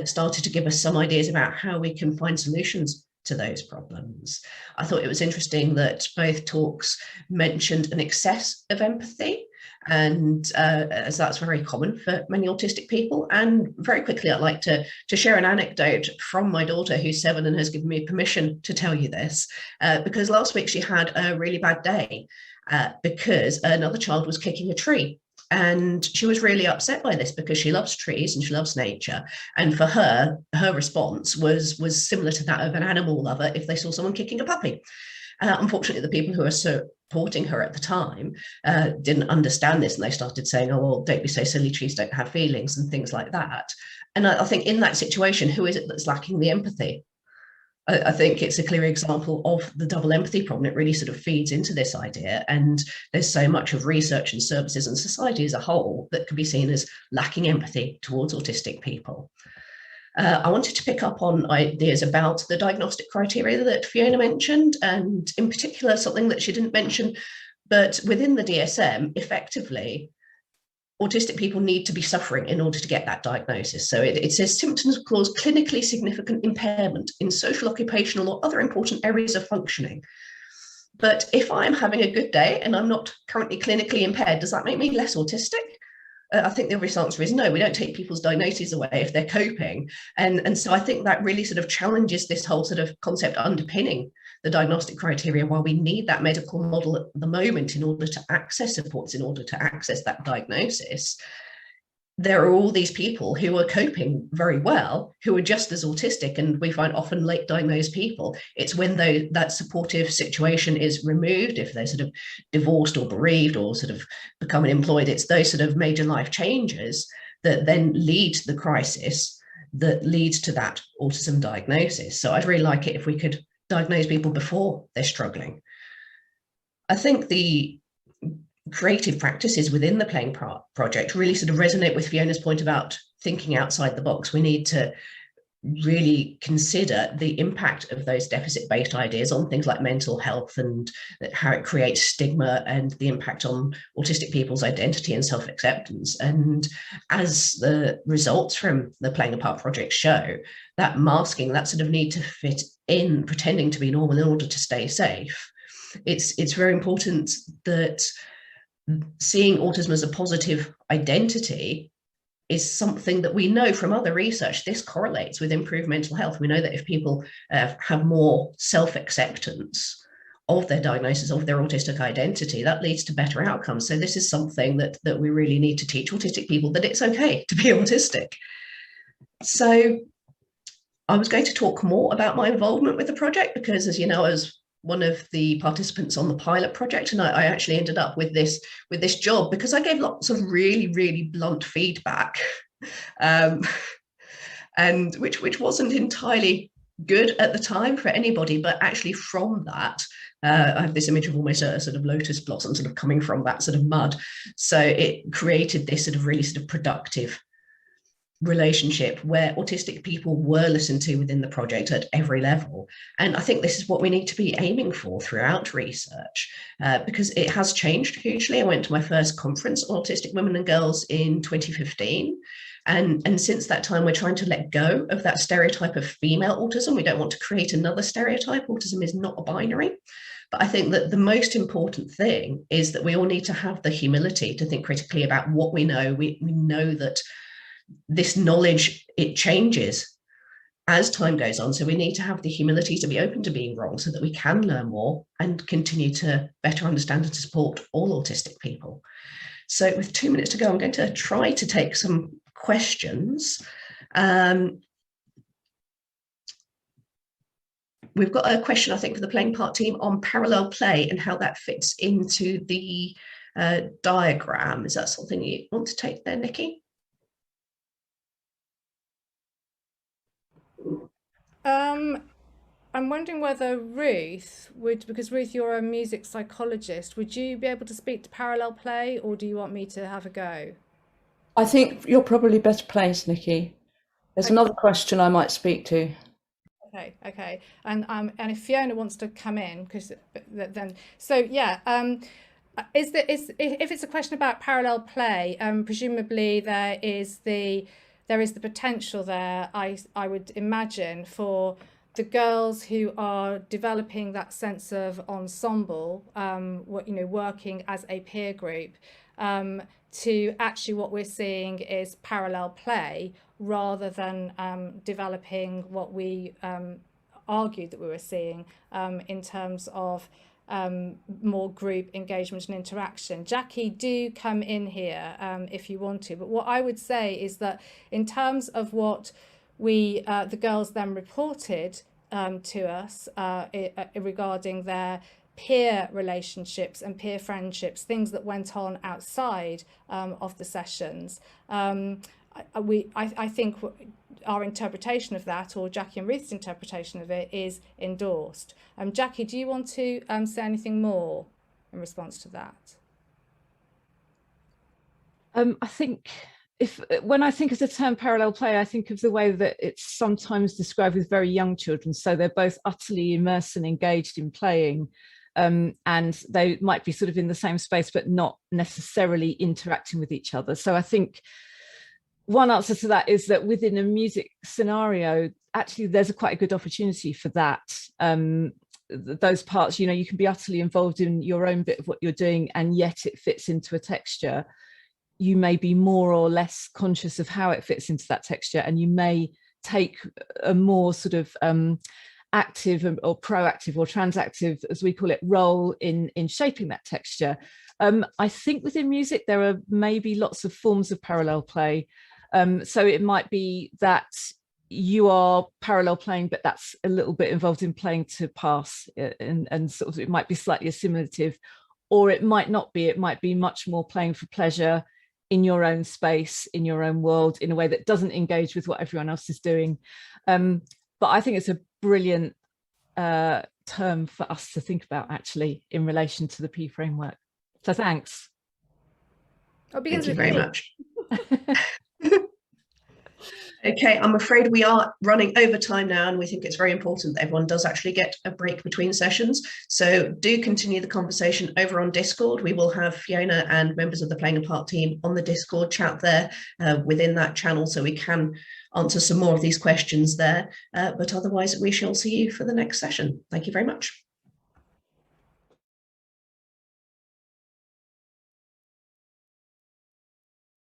started to give us some ideas about how we can find solutions to those problems. I thought it was interesting that both talks mentioned an excess of empathy, and as that's very common for many autistic people. And very quickly, I'd like to share an anecdote from my daughter, who's 7 and has given me permission to tell you this, because last week she had a really bad day because another child was kicking a tree. And she was really upset by this because she loves trees and she loves nature. And for her, her response was similar to that of an animal lover if they saw someone kicking a puppy. Unfortunately, the people who were supporting her at the time didn't understand this, and they started saying, oh, well, don't be so silly, trees don't have feelings and things like that. And I think in that situation, who is it that's lacking the empathy? I think it's a clear example of the double empathy problem. It really sort of feeds into this idea, and there's so much of research and services and society as a whole that can be seen as lacking empathy towards autistic people. I wanted to pick up on ideas about the diagnostic criteria that Fiona mentioned, and in particular something that she didn't mention, but within the DSM, effectively, autistic people need to be suffering in order to get that diagnosis. So it says symptoms cause clinically significant impairment in social, occupational, or other important areas of functioning. But if I'm having a good day and I'm not currently clinically impaired, does that make me less autistic? I think the obvious answer is no. We don't take people's diagnoses away if they're coping. And so I think that really sort of challenges this whole sort of concept underpinning the diagnostic criteria, while we need that medical model at the moment in order to access supports, in order to access that diagnosis. There are all these people who are coping very well, who are just as autistic, and we find often late diagnosed people. It's when that supportive situation is removed, if they're sort of divorced or bereaved or sort of become unemployed, it's those sort of major life changes that then lead to the crisis that leads to that autism diagnosis. So I'd really like it if we could diagnose people before they're struggling. I think the creative practices within the Playing Part project really sort of resonate with Fiona's point about thinking outside the box. We need to really consider the impact of those deficit-based ideas on things like mental health and how it creates stigma and the impact on autistic people's identity and self-acceptance. And as the results from the Playing a Part project show, that masking, that sort of need to fit in, pretending to be normal in order to stay safe, it's very important that seeing autism as a positive identity is something that we know from other research. This correlates with improved mental health. We know that if people have more self-acceptance of their diagnosis, of their autistic identity, that leads to better outcomes. So this is something that we really need to teach autistic people, that it's okay to be autistic. So I was going to talk more about my involvement with the project because, as you know, I was one of the participants on the pilot project, and I actually ended up with this job because I gave lots of really, really blunt feedback, and which wasn't entirely good at the time for anybody. But actually, from that, I have this image of almost a sort of lotus blossom sort of coming from that sort of mud. So it created this sort of really sort of productive relationship where autistic people were listened to within the project at every level. And I think this is what we need to be aiming for throughout research, because it has changed hugely. I went to my first conference on autistic women and girls in 2015. And since that time, we're trying to let go of that stereotype of female autism. We don't want to create another stereotype. Autism is not a binary. But I think that the most important thing is that we all need to have the humility to think critically about what we know. We know that this knowledge, it changes as time goes on. So we need to have the humility to be open to being wrong so that we can learn more and continue to better understand and to support all autistic people. So with 2 minutes to go, I'm going to try to take some questions. We've got a question, I think, for the Playing Part team on parallel play and how that fits into the diagram. Is that something you want to take there, Nikki? I'm wondering whether Ruth would, because Ruth, you're a music psychologist, would you be able to speak to parallel play, or do you want me to have a go? I think you're probably better placed, Nikki. There's another question I might speak to. Okay. And if Fiona wants to come in, because then, so yeah, if it's a question about parallel play, presumably there is the potential there, I would imagine, for the girls who are developing that sense of ensemble, working as a peer group, to actually what we're seeing is parallel play rather than developing what we argued that we were seeing in terms of more group engagement and interaction. Jackie, do come in here if you want to. But what I would say is that in terms of what the girls then reported to us regarding their peer relationships and peer friendships, things that went on outside of the sessions, I think our interpretation of that, or Jackie and Ruth's interpretation of it, is endorsed. Jackie, do you want to say anything more in response to that? I think when I think of the term parallel play, I think of the way that it's sometimes described with very young children. So they're both utterly immersed and engaged in playing, and they might be sort of in the same space, but not necessarily interacting with each other. So I think one answer to that is that within a music scenario, actually, there's quite a good opportunity for that. Those parts, you can be utterly involved in your own bit of what you're doing, and yet it fits into a texture. You may be more or less conscious of how it fits into that texture, and you may take a more sort of active or proactive or transactive, as we call it, role in shaping that texture. I think within music, there are maybe lots of forms of parallel play. So it might be that you are parallel playing, but that's a little bit involved in playing to pass, and sort of it might be slightly assimilative, or it might not be. It might be much more playing for pleasure in your own space, in your own world, in a way that doesn't engage with what everyone else is doing. But I think it's a brilliant term for us to think about, actually, in relation to the P framework. So thanks. Thank you very much. Okay, I'm afraid we are running over time now, and we think it's very important that everyone does actually get a break between sessions. So do continue the conversation over on Discord. We will have Fiona and members of the Playing a Part team on the Discord chat there within that channel, so we can answer some more of these questions there. But otherwise, we shall see you for the next session. Thank you very much.